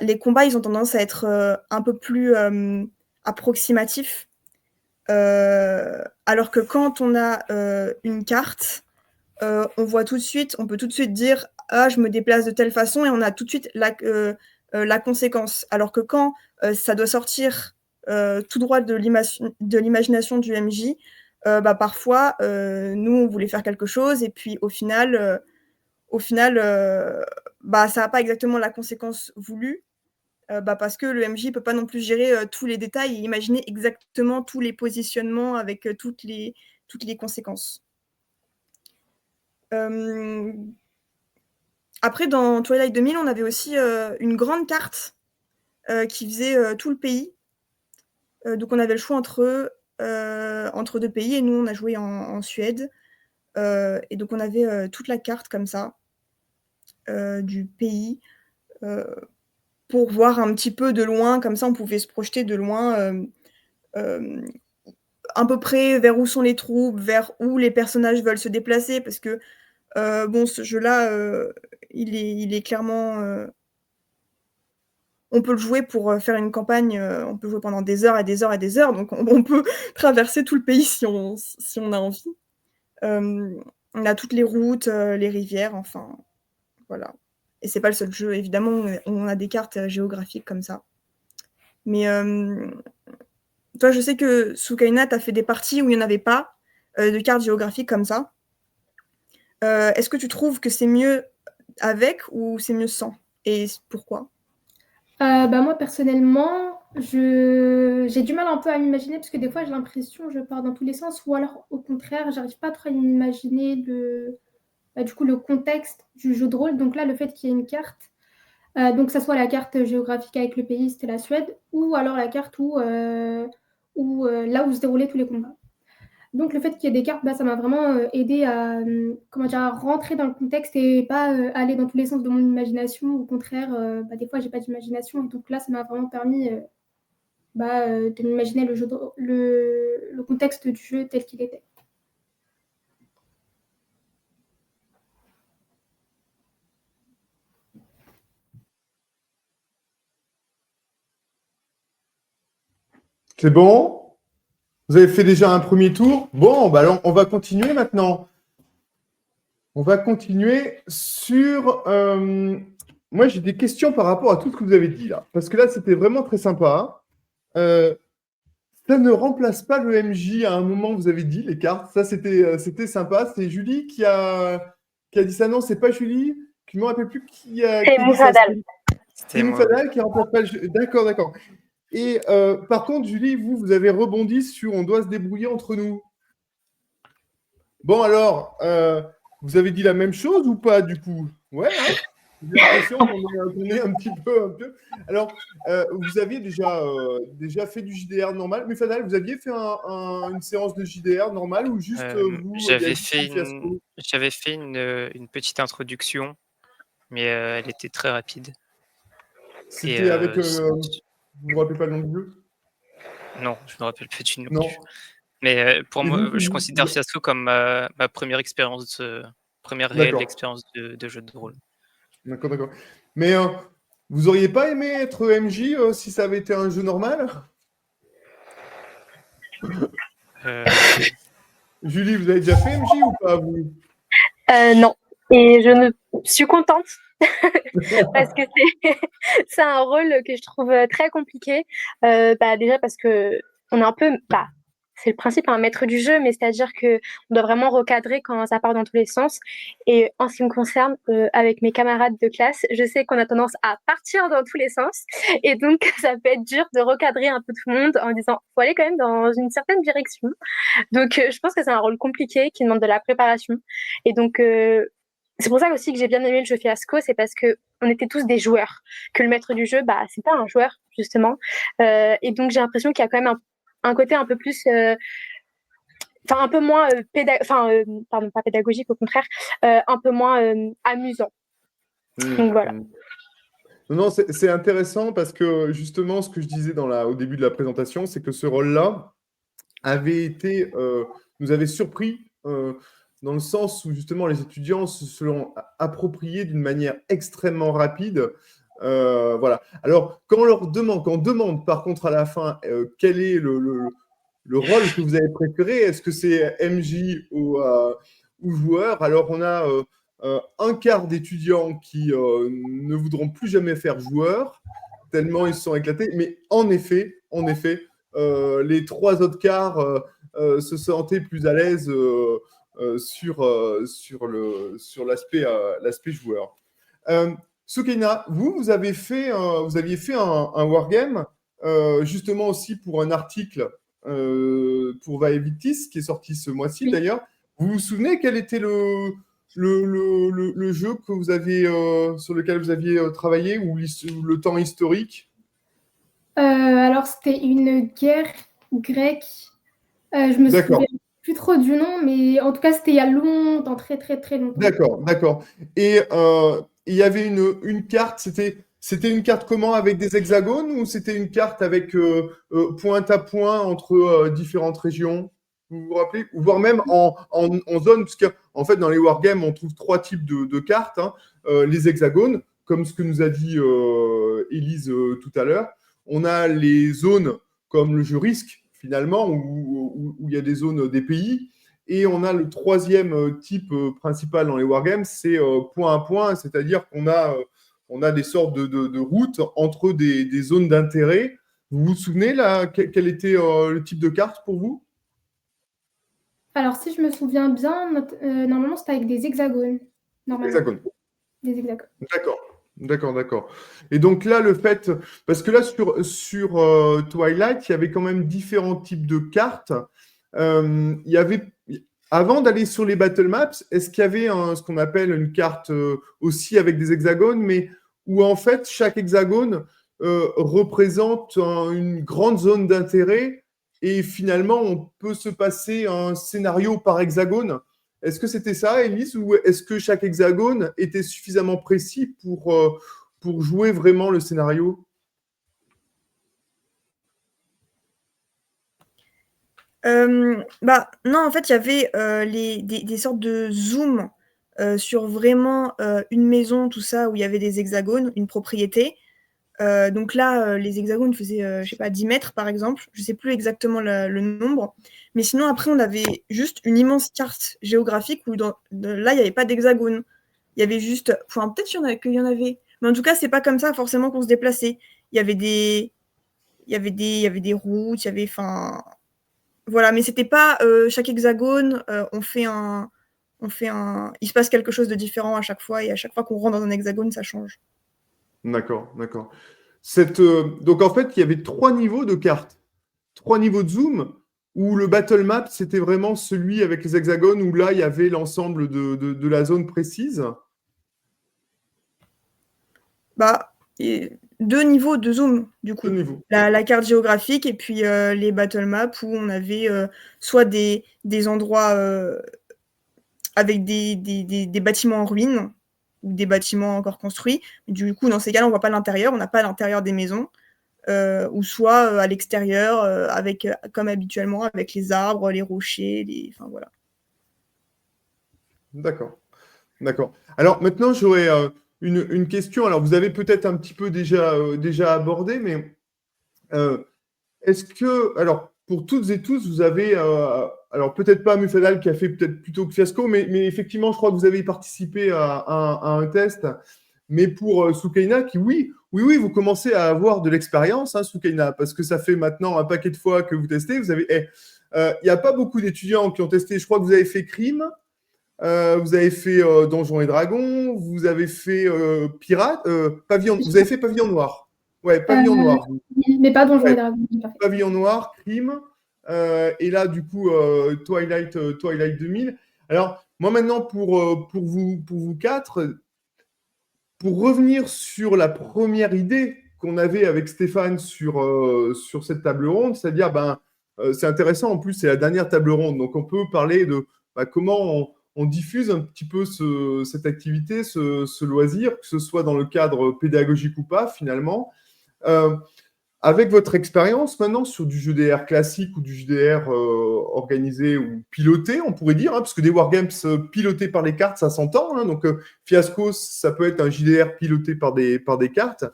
les combats, ils ont tendance à être un peu plus approximatifs. Alors que quand on a une carte, on voit tout de suite, on peut tout de suite dire ah je me déplace de telle façon et on a tout de suite la conséquence. Alors que quand ça doit sortir tout droit de l'imagination du MJ, parfois nous on voulait faire quelque chose et puis au final ça n'a pas exactement la conséquence voulue. Parce que le MJ ne peut pas non plus gérer tous les détails et imaginer exactement tous les positionnements avec toutes les conséquences. Après, dans Twilight 2000, on avait aussi une grande carte qui faisait tout le pays. Donc on avait le choix entre deux pays et nous, on a joué en Suède. Et donc on avait toute la carte comme ça du pays. Pour voir un petit peu de loin, comme ça on pouvait se projeter de loin à peu près vers où sont les troupes, vers où les personnages veulent se déplacer, parce que ce jeu-là, il est clairement... on peut le jouer pour faire une campagne, on peut jouer pendant des heures et des heures et des heures, donc on peut traverser tout le pays si on a envie. On a toutes les routes, les rivières, enfin, voilà. Et c'est pas le seul jeu, évidemment, on a des cartes géographiques comme ça. Mais toi, je sais que Sukaina, tu as fait des parties où il n'y en avait pas de cartes géographiques comme ça. Est-ce que tu trouves que c'est mieux avec ou c'est mieux sans? Et pourquoi?
Moi, personnellement, j'ai du mal un peu à m'imaginer parce que des fois, j'ai l'impression que je pars dans tous les sens ou alors, au contraire, j'arrive pas trop à m'imaginer le contexte du jeu de rôle. Donc là, le fait qu'il y ait une carte, donc que ça soit la carte géographique avec le pays, c'était la Suède, ou alors la carte là où se déroulaient tous les combats. Donc le fait qu'il y ait des cartes, ça m'a vraiment aidé à rentrer dans le contexte et pas aller dans tous les sens de mon imagination. Au contraire, des fois, j'ai pas d'imagination. Et donc là, ça m'a vraiment permis de m'imaginer le contexte du jeu tel qu'il était.
C'est bon? Vous avez fait déjà un premier tour? Bon, alors on va continuer maintenant. On va continuer sur... moi, j'ai des questions par rapport à tout ce que vous avez dit là. Parce que là, c'était vraiment très sympa. Ça ne remplace pas le MJ à un moment, vous avez dit, les cartes. Ça, c'était sympa. C'est Julie qui a dit ça. Non, c'est pas Julie. Je ne me rappelle plus qui a
C'est
dit ça.
Moufadal.
C'est Moufadal qui remplace pas le jeu. D'accord, d'accord. Et par contre, Julie, vous avez rebondi sur on doit se débrouiller entre nous. Bon, alors, vous avez dit la même chose ou pas, du coup? Ouais, hein? J'ai l'impression qu'on est un petit peu. Alors, vous aviez déjà fait du JDR normal. Mais Fadal, vous aviez fait une séance de JDR normal ou juste vous, il y a
J'avais
eu
fait
un fiasco?
une petite introduction, mais elle était très rapide. Et
C'était avec. Vous vous rappelez pas le nom du jeu?
non, je me rappelle pas du nom.
Non.
Mais pour
Et
moi,
donc,
je considère Fiasco comme ma première expérience, première réelle
D'accord.
expérience de jeu de rôle.
D'accord, d'accord. Mais vous auriez pas aimé être MJ si ça avait été un jeu normal?
Euh,
Julie, vous avez déjà fait MJ ou pas, vous?
Non. Et je ne suis contente parce que c'est un rôle que je trouve très compliqué. Déjà parce que on est un peu, c'est le principe, un maître du jeu, mais c'est-à-dire que on doit vraiment recadrer quand ça part dans tous les sens. Et en ce qui me concerne, avec mes camarades de classe, je sais qu'on a tendance à partir dans tous les sens, et donc ça peut être dur de recadrer un peu tout le monde en disant faut aller quand même dans une certaine direction. Donc je pense que c'est un rôle compliqué qui demande de la préparation. Et donc c'est pour ça aussi que j'ai bien aimé le jeu Fiasco, c'est parce que on était tous des joueurs, que le maître du jeu, c'est pas un joueur justement. Et donc j'ai l'impression qu'il y a quand même un côté un peu plus, un peu moins pardon, pas pédagogique, au contraire, un peu moins amusant. Donc voilà.
Non, c'est intéressant parce que justement, ce que je disais au début de la présentation, c'est que ce rôle-là nous avait surpris dans le sens où justement les étudiants se sont appropriés d'une manière extrêmement rapide. Voilà. Alors, quand on demande par contre à la fin quel est le rôle que vous avez préféré, est-ce que c'est MJ ou joueur? Alors, on a un quart d'étudiants qui ne voudront plus jamais faire joueur, tellement ils se sont éclatés. Mais en effet, les 3 autres quarts se sentaient plus à l'aise sur l'aspect joueur. Soukaina, vous aviez fait un wargame, justement aussi pour un article pour Vae Victis, qui est sorti ce mois-ci d'ailleurs. Vous vous souvenez quel était le jeu que vous aviez, sur lequel vous aviez travaillé, ou le temps historique?
Alors, c'était une guerre grecque. Je me souviens plus trop du nom, mais en tout cas, c'était il y a longtemps, très, très, très longtemps.
D'accord. Et il y avait une carte, c'était une carte comment, avec des hexagones, ou c'était une carte avec point à point entre différentes régions? Vous vous rappelez? Ou voire même en zone, parce qu'en fait, dans les wargames, on trouve 3 types de cartes. Les hexagones, comme ce que nous a dit Élise tout à l'heure. On a les zones comme le jeu Risque, finalement, où il y a des zones des pays. Et on a le 3e type principal dans les wargames, c'est point à point, c'est-à-dire qu'on a des sortes de routes entre des zones d'intérêt. Vous vous souvenez là, quel était le type de carte pour vous?
Alors, si je me souviens bien, normalement, c'était avec des hexagones.
Hexagones.
Des hexagones.
D'accord. Et donc là, parce que là, sur Twilight, il y avait quand même différents types de cartes. Avant d'aller sur les battle maps, est-ce qu'il y avait ce qu'on appelle une carte aussi avec des hexagones, mais où en fait, chaque hexagone représente une grande zone d'intérêt, et finalement, on peut se passer un scénario par hexagone? Est-ce que c'était ça, Élise, ou est-ce que chaque hexagone était suffisamment précis pour jouer vraiment le scénario?
Non, en fait, il y avait des sortes de zoom sur vraiment une maison, tout ça, où il y avait des hexagones, une propriété. Donc là, les hexagones faisaient, je sais pas, 10 mètres, par exemple. Je sais plus exactement le nombre. Mais sinon, après, on avait juste une immense carte géographique où là, il n'y avait pas d'hexagone. Il y avait juste... Enfin, peut-être qu'il y en avait. Mais en tout cas, c'est pas comme ça forcément qu'on se déplaçait. Il y avait des routes, il y avait... Enfin... Voilà, mais c'était pas chaque hexagone, il se passe quelque chose de différent à chaque fois, et à chaque fois qu'on rentre dans un hexagone, ça change.
D'accord. Donc, en fait, il y avait 3 niveaux de cartes, 3 niveaux de zoom, où le battle map, c'était vraiment celui avec les hexagones, où là, il y avait l'ensemble de la zone précise.
Bah, 2 niveaux de zoom, du coup.
2 niveaux.
La carte géographique et puis les battle maps où on avait soit des endroits avec des bâtiments en ruine ou des bâtiments encore construits. Du coup, dans ces cas-là, on ne voit pas l'intérieur, on n'a pas l'intérieur des maisons. Ou soit à l'extérieur, avec, comme habituellement, avec les arbres, les rochers, enfin voilà.
D'accord. D'accord. Alors maintenant, j'aurais une question. Alors, vous avez peut-être un petit peu déjà abordé, mais est-ce que, alors, pour toutes et tous, vous avez, alors peut-être pas Mufadal qui a fait peut-être plutôt que Fiasco, mais effectivement, je crois que vous avez participé à un test. Mais pour Soukaina, qui, oui, vous commencez à avoir de l'expérience, hein, Soukaina, parce que ça fait maintenant un paquet de fois que vous testez. Vous avez, il n'y a pas beaucoup d'étudiants qui ont testé. Je crois que vous avez fait Crime, vous avez fait Donjons et Dragons, vous avez fait Pirate, Pavillon. Vous avez fait Pavillon Noir. Ouais, Pavillon Noir.
Mais pas Donjons et
Ouais.
Dragons.
Pavillon Noir, Crime, et là, du coup, Twilight 2000. Alors, moi, maintenant, pour vous quatre, pour revenir sur la première idée qu'on avait avec Stéphane sur cette table ronde, c'est-à-dire, c'est intéressant, en plus, c'est la dernière table ronde, donc on peut parler de comment on diffuse un petit peu cette activité, ce loisir, que ce soit dans le cadre pédagogique ou pas, finalement. Avec votre expérience maintenant sur du JDR classique ou du JDR organisé ou piloté, on pourrait dire, hein, parce que des wargames pilotés par les cartes, ça s'entend. Hein, donc, Fiasco, ça peut être un JDR piloté par des cartes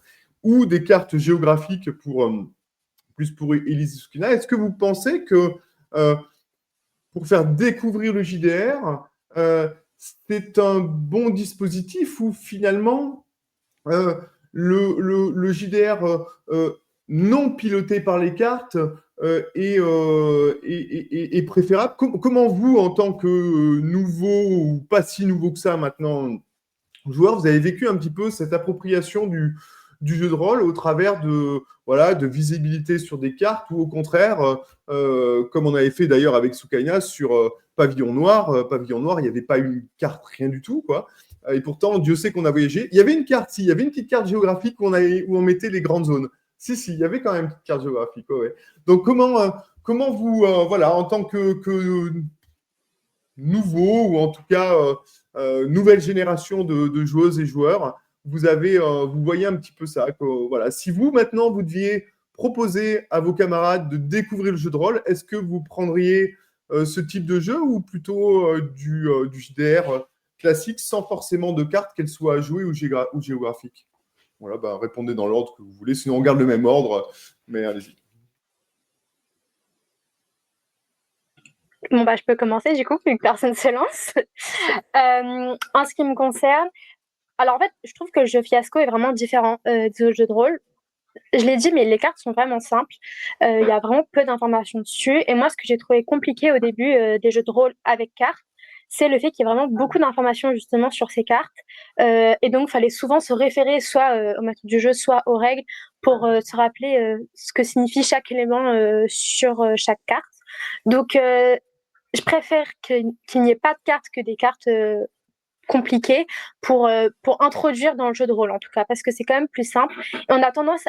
ou des cartes géographiques plus pour Elise Sukina. Est-ce que vous pensez que pour faire découvrir le JDR, c'est un bon dispositif ou finalement le JDR non piloté par les cartes est préférable. Comment vous, en tant que nouveau ou pas si nouveau que ça maintenant, joueur, vous avez vécu un petit peu cette appropriation du jeu de rôle au travers de visibilité sur des cartes ou au contraire, comme on avait fait d'ailleurs avec Soukaina sur Pavillon Noir. Pavillon Noir, il n'y avait pas une carte, rien du tout, quoi. Et pourtant, Dieu sait qu'on a voyagé. Il y avait une carte, il y avait une petite carte géographique où on mettait les grandes zones. Si, il y avait quand même une petite carte géographique. Ouais. Donc, comment vous, en tant que nouveau, ou en tout cas nouvelle génération de joueuses et joueurs, vous voyez un petit peu ça. Voilà. Si vous, maintenant, vous deviez proposer à vos camarades de découvrir le jeu de rôle, est-ce que vous prendriez ce type de jeu ou plutôt du JDR classique sans forcément de cartes, qu'elles soient jouées ou géographiques? Voilà, répondez dans l'ordre que vous voulez, sinon on garde le même ordre, mais allez-y.
Bon, je peux commencer du coup, vu que personne ne se lance. En ce qui me concerne, alors en fait, je trouve que le jeu Fiasco est vraiment différent des autres jeux de rôle. Je l'ai dit, mais les cartes sont vraiment simples. Il y a vraiment peu d'informations dessus. Et moi, ce que j'ai trouvé compliqué au début des jeux de rôle avec cartes, c'est le fait qu'il y ait vraiment beaucoup d'informations justement sur ces cartes. Et donc, il fallait souvent se référer soit au maître du jeu, soit aux règles pour se rappeler ce que signifie chaque élément sur chaque carte. Donc, je préfère qu'il n'y ait pas de cartes que des cartes compliquées pour introduire dans le jeu de rôle, en tout cas, parce que c'est quand même plus simple. Et on a tendance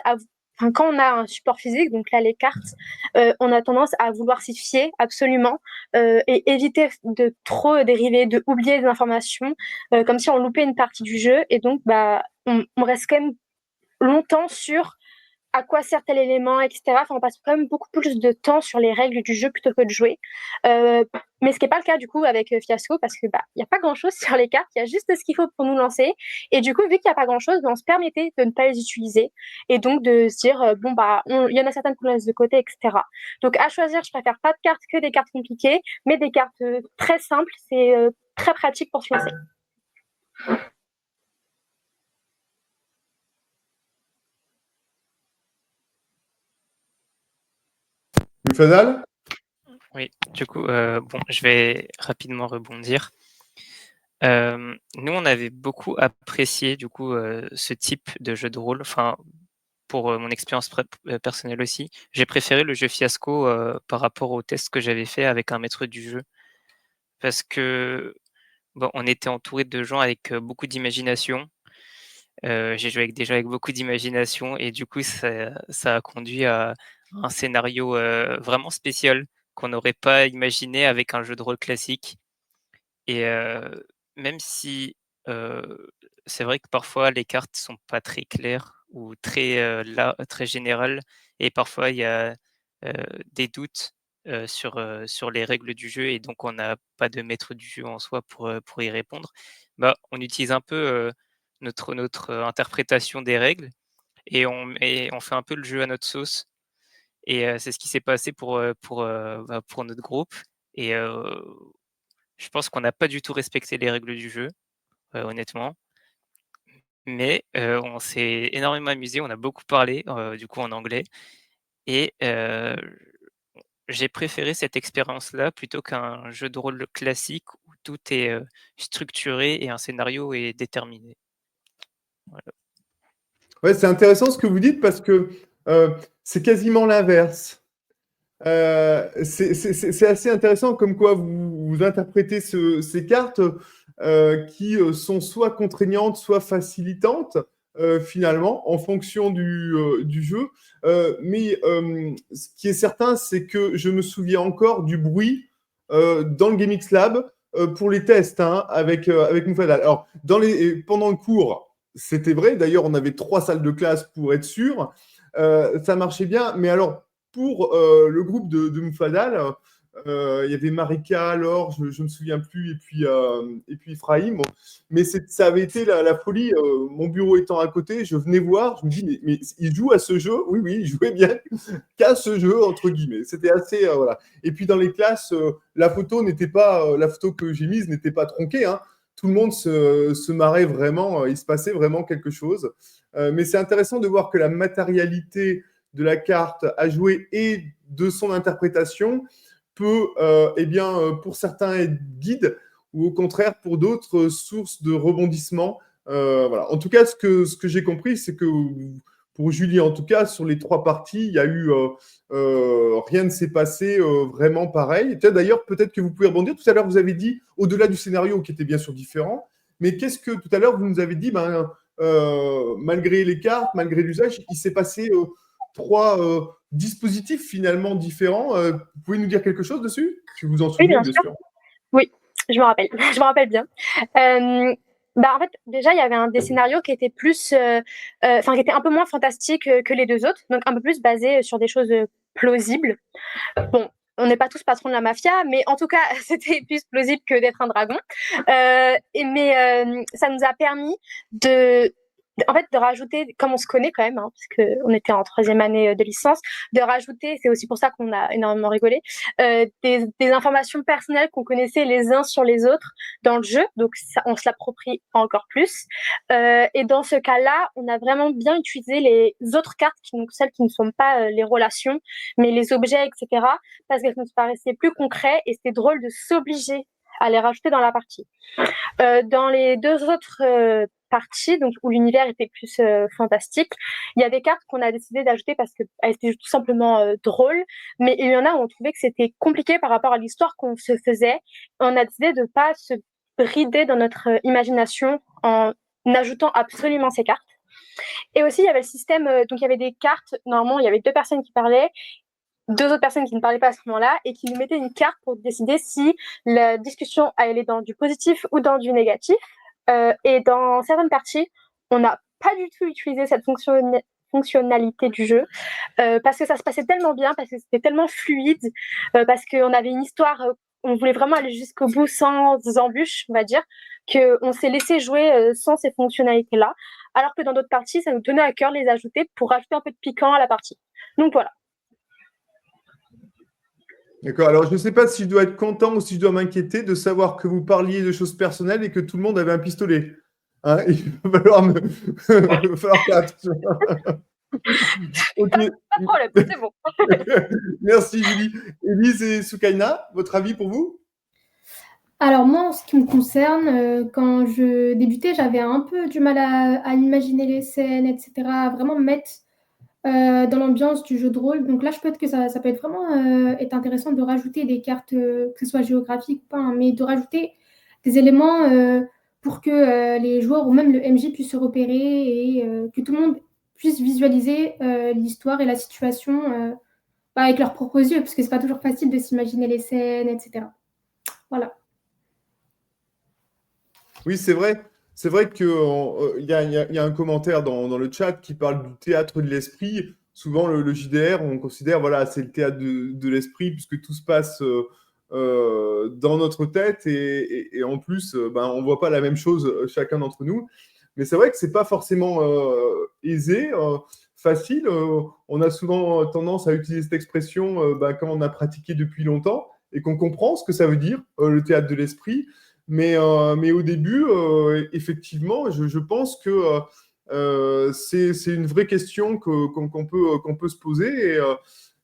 quand on a un support physique, donc là les cartes, on a tendance à vouloir s'y fier absolument et éviter de trop dériver, de oublier des informations, comme si on loupait une partie du jeu. Et donc, on reste quand même longtemps sur à quoi sert tel élément, etc. Enfin, on passe quand même beaucoup plus de temps sur les règles du jeu plutôt que de jouer. Mais ce qui n'est pas le cas du coup avec Fiasco, parce que y a pas grand-chose sur les cartes, il y a juste ce qu'il faut pour nous lancer. Et du coup, vu qu'il n'y a pas grand-chose, on se permettait de ne pas les utiliser et donc de se dire il y en a certaines qu'on laisse de côté, etc. Donc à choisir, je préfère pas de cartes que des cartes compliquées, mais des cartes très simples, c'est très pratique pour se lancer.
Mufadal?
Oui, du coup, je vais rapidement rebondir. Nous, on avait beaucoup apprécié du coup ce type de jeu de rôle. Enfin, pour mon expérience personnelle aussi, j'ai préféré le jeu Fiasco par rapport au test que j'avais fait avec un maître du jeu. Parce que bon, on était entouré de gens avec beaucoup d'imagination. J'ai joué avec des gens avec beaucoup d'imagination et du coup, ça a conduit à un scénario vraiment spécial qu'on n'aurait pas imaginé avec un jeu de rôle classique. Et même si c'est vrai que parfois les cartes sont pas très claires ou très générales et parfois il y a des doutes sur les règles du jeu et donc on n'a pas de maître du jeu en soi pour y répondre. Bah, on utilise un peu notre interprétation des règles et on fait un peu le jeu à notre sauce. Et c'est ce qui s'est passé pour notre groupe. Et je pense qu'on n'a pas du tout respecté les règles du jeu, honnêtement. Mais on s'est énormément amusé, on a beaucoup parlé, du coup en anglais. Et j'ai préféré cette expérience-là plutôt qu'un jeu de rôle classique où tout est structuré et un scénario est déterminé. Voilà.
Ouais, c'est intéressant ce que vous dites parce que c'est quasiment l'inverse. C'est assez intéressant comme quoi vous interprétez ces cartes qui sont soit contraignantes, soit facilitantes, finalement, en fonction du jeu. Mais ce qui est certain, c'est que je me souviens encore du bruit dans le GameX Lab pour les tests avec Moufadal. Alors, pendant le cours, c'était vrai. D'ailleurs, on avait 3 salles de classe pour être sûr. Ça marchait bien. Mais alors, pour le groupe de Moufadal, il y avait Marika, Laure, je ne me souviens plus, et puis Ephraim. Bon. Mais ça avait été la folie. Mon bureau étant à côté, je venais voir, je me dis, mais il joue à ce jeu? Oui, il jouait bien qu'à ce jeu, entre guillemets. C'était assez, voilà. Et puis dans les classes, la photo que j'ai mise n'était pas tronquée, hein. Tout le monde se marrait vraiment, il se passait vraiment quelque chose. Mais c'est intéressant de voir que la matérialité de la carte à jouer et de son interprétation peut, pour certains être guide ou au contraire pour d'autres source de rebondissement. Voilà. En tout cas, ce que j'ai compris, c'est que pour Julie, en tout cas, sur les 3 parties, il y a eu rien ne s'est passé vraiment pareil. D'ailleurs, peut-être que vous pouvez rebondir. Tout à l'heure, vous avez dit, au-delà du scénario qui était bien sûr différent, mais qu'est-ce que tout à l'heure vous nous avez dit, malgré les cartes, malgré l'usage, il s'est passé 3 dispositifs finalement différents. Vous pouvez nous dire quelque chose dessus? Si vous en souvenez,
Oui, bien sûr. Oui, je me rappelle. Je me rappelle bien. En fait, déjà, il y avait des scénarios qui étaient plus, qui étaient un peu moins fantastiques que les 2 autres, donc un peu plus basés sur des choses plausibles. Bon, on n'est pas tous patrons de la mafia, mais en tout cas, c'était plus plausible que d'être un dragon. Ça nous a permis de rajouter, comme on se connaît quand même, parce qu'on était en 3e année de licence, de rajouter, c'est aussi pour ça qu'on a énormément rigolé, des informations personnelles qu'on connaissait les uns sur les autres dans le jeu, donc ça, on se l'approprie encore plus. Et dans ce cas-là, on a vraiment bien utilisé les autres cartes, celles qui ne sont pas les relations, mais les objets, etc., parce qu'elles nous paraissaient plus concrètes et c'était drôle de s'obliger à les rajouter dans la partie. Dans les 2 autres parties, donc où l'univers était plus fantastique, il y a des cartes qu'on a décidé d'ajouter parce qu'elles étaient tout simplement drôles, mais il y en a où on trouvait que c'était compliqué par rapport à l'histoire qu'on se faisait. On a décidé de ne pas se brider dans notre imagination en ajoutant absolument ces cartes. Et aussi, il y avait le système, donc il y avait des cartes, normalement, il y avait 2 personnes qui parlaient, 2 autres personnes qui ne parlaient pas à ce moment-là et qui nous mettaient une carte pour décider si la discussion allait dans du positif ou dans du négatif. Et dans certaines parties, on n'a pas du tout utilisé cette fonctionnalité du jeu parce que ça se passait tellement bien, parce que c'était tellement fluide, parce qu'on avait une histoire, on voulait vraiment aller jusqu'au bout sans embûches, on va dire, qu'on s'est laissé jouer sans ces fonctionnalités-là, alors que dans d'autres parties, ça nous tenait à cœur de les ajouter pour rajouter un peu de piquant à la partie. Donc voilà.
D'accord. Alors, je ne sais pas si je dois être content ou si je dois m'inquiéter de savoir que vous parliez de choses personnelles et que tout le monde avait un pistolet. Il va falloir faire attention. Okay.
Pas de problème, c'est bon.
Merci, Julie. Élise et Soukaina, votre avis pour vous?
Alors moi, en ce qui me concerne, quand je débutais, j'avais un peu du mal à imaginer les scènes, etc., à vraiment me mettre dans l'ambiance du jeu de rôle. Donc là, je peux être que ça peut être vraiment être intéressant de rajouter des cartes, que ce soit géographiques ou pas, hein, mais de rajouter des éléments pour que les joueurs ou même le MJ puissent se repérer et que tout le monde puisse visualiser l'histoire et la situation avec leurs propres yeux, parce que c'est pas toujours facile de s'imaginer les scènes, etc. Voilà.
Oui, c'est vrai. C'est vrai qu'il y a un commentaire dans le chat qui parle du théâtre de l'esprit. Souvent, le JDR, on considère, voilà, c'est le théâtre de l'esprit, puisque tout se passe dans notre tête et en plus, ben, on ne voit pas la même chose chacun d'entre nous. Mais c'est vrai que ce n'est pas forcément aisé, facile. On a souvent tendance à utiliser cette expression ben, quand on a pratiqué depuis longtemps et qu'on comprend ce que ça veut dire, le théâtre de l'esprit. Mais au début, effectivement, je pense que c'est une vraie question qu'on peut se poser.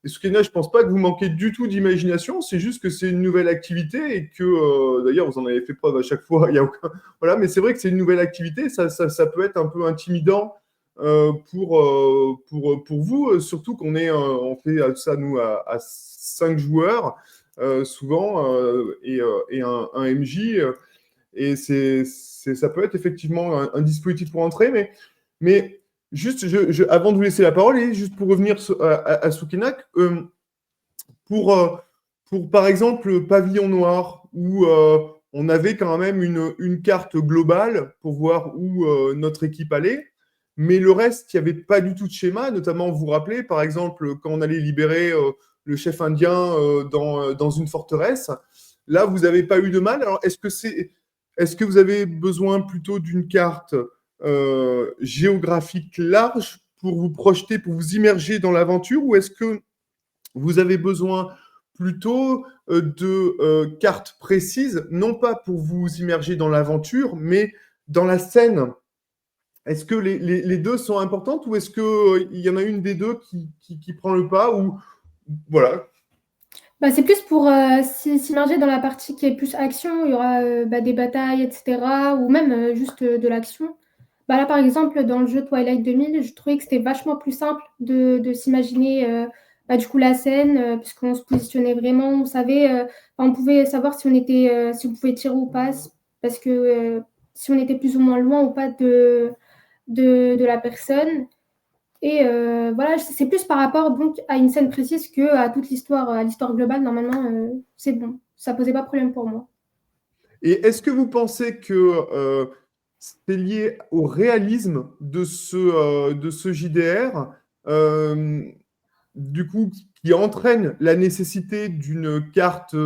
Et Soukena, je ne pense pas que vous manquez du tout d'imagination, c'est juste que c'est une nouvelle activité et que, d'ailleurs, vous en avez fait preuve à chaque fois. Il y a aucun... Voilà, mais c'est vrai que c'est une nouvelle activité, ça peut être un peu intimidant pour vous, surtout on fait ça, nous, à 5 joueurs. Souvent et un MJ et ça peut être effectivement un dispositif pour entrer mais juste avant de vous laisser la parole et juste pour revenir à Soukenak pour par exemple Pavillon Noir où on avait quand même une carte globale pour voir où notre équipe allait, mais le reste, il n'y avait pas du tout de schéma, notamment vous vous rappelez par exemple quand on allait libérer le chef indien dans une forteresse. Là, vous n'avez pas eu de mal. Alors, est-ce que vous avez besoin plutôt d'une carte géographique large pour vous projeter, pour vous immerger dans l'aventure, ou est-ce que vous avez besoin plutôt de cartes précises, non pas pour vous immerger dans l'aventure, mais dans la scène? Est-ce que les deux sont importantes ou est-ce qu'il y en a une des deux qui prend le pas ou... Voilà.
Bah, c'est plus pour s'immerger dans la partie qui est plus action. Il y aura des batailles, etc. Ou même juste de l'action. Bah, là, par exemple, dans le jeu Twilight 2000, je trouvais que c'était vachement plus simple de s'imaginer du coup la scène, puisqu'on se positionnait vraiment. On savait, on pouvait savoir si on pouvait tirer ou pas, parce que si on était plus ou moins loin ou pas de la personne. Et voilà, c'est plus par rapport donc à une scène précise que à toute l'histoire, à l'histoire globale. Normalement, c'est bon. Ça posait pas de problème pour moi.
Et est-ce que vous pensez que c'est lié au réalisme de ce JDR, du coup, qui entraîne la nécessité d'une carte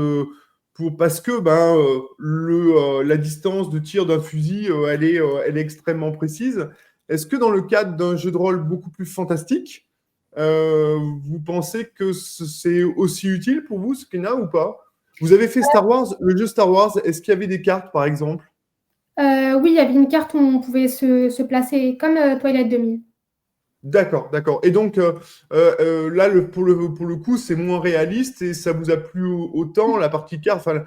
parce que la distance de tir d'un fusil, elle est extrêmement précise. Est-ce que dans le cadre d'un jeu de rôle beaucoup plus fantastique, vous pensez que c'est aussi utile pour vous, Skina, ou pas? Vous avez fait Star Wars, le jeu Star Wars, est-ce qu'il y avait des cartes, par exemple?
Oui, il y avait une carte où on pouvait se placer comme Twilight 2000.
D'accord, d'accord. Et donc, là, pour le coup, c'est moins réaliste et ça vous a plu autant, la partie carte, enfin,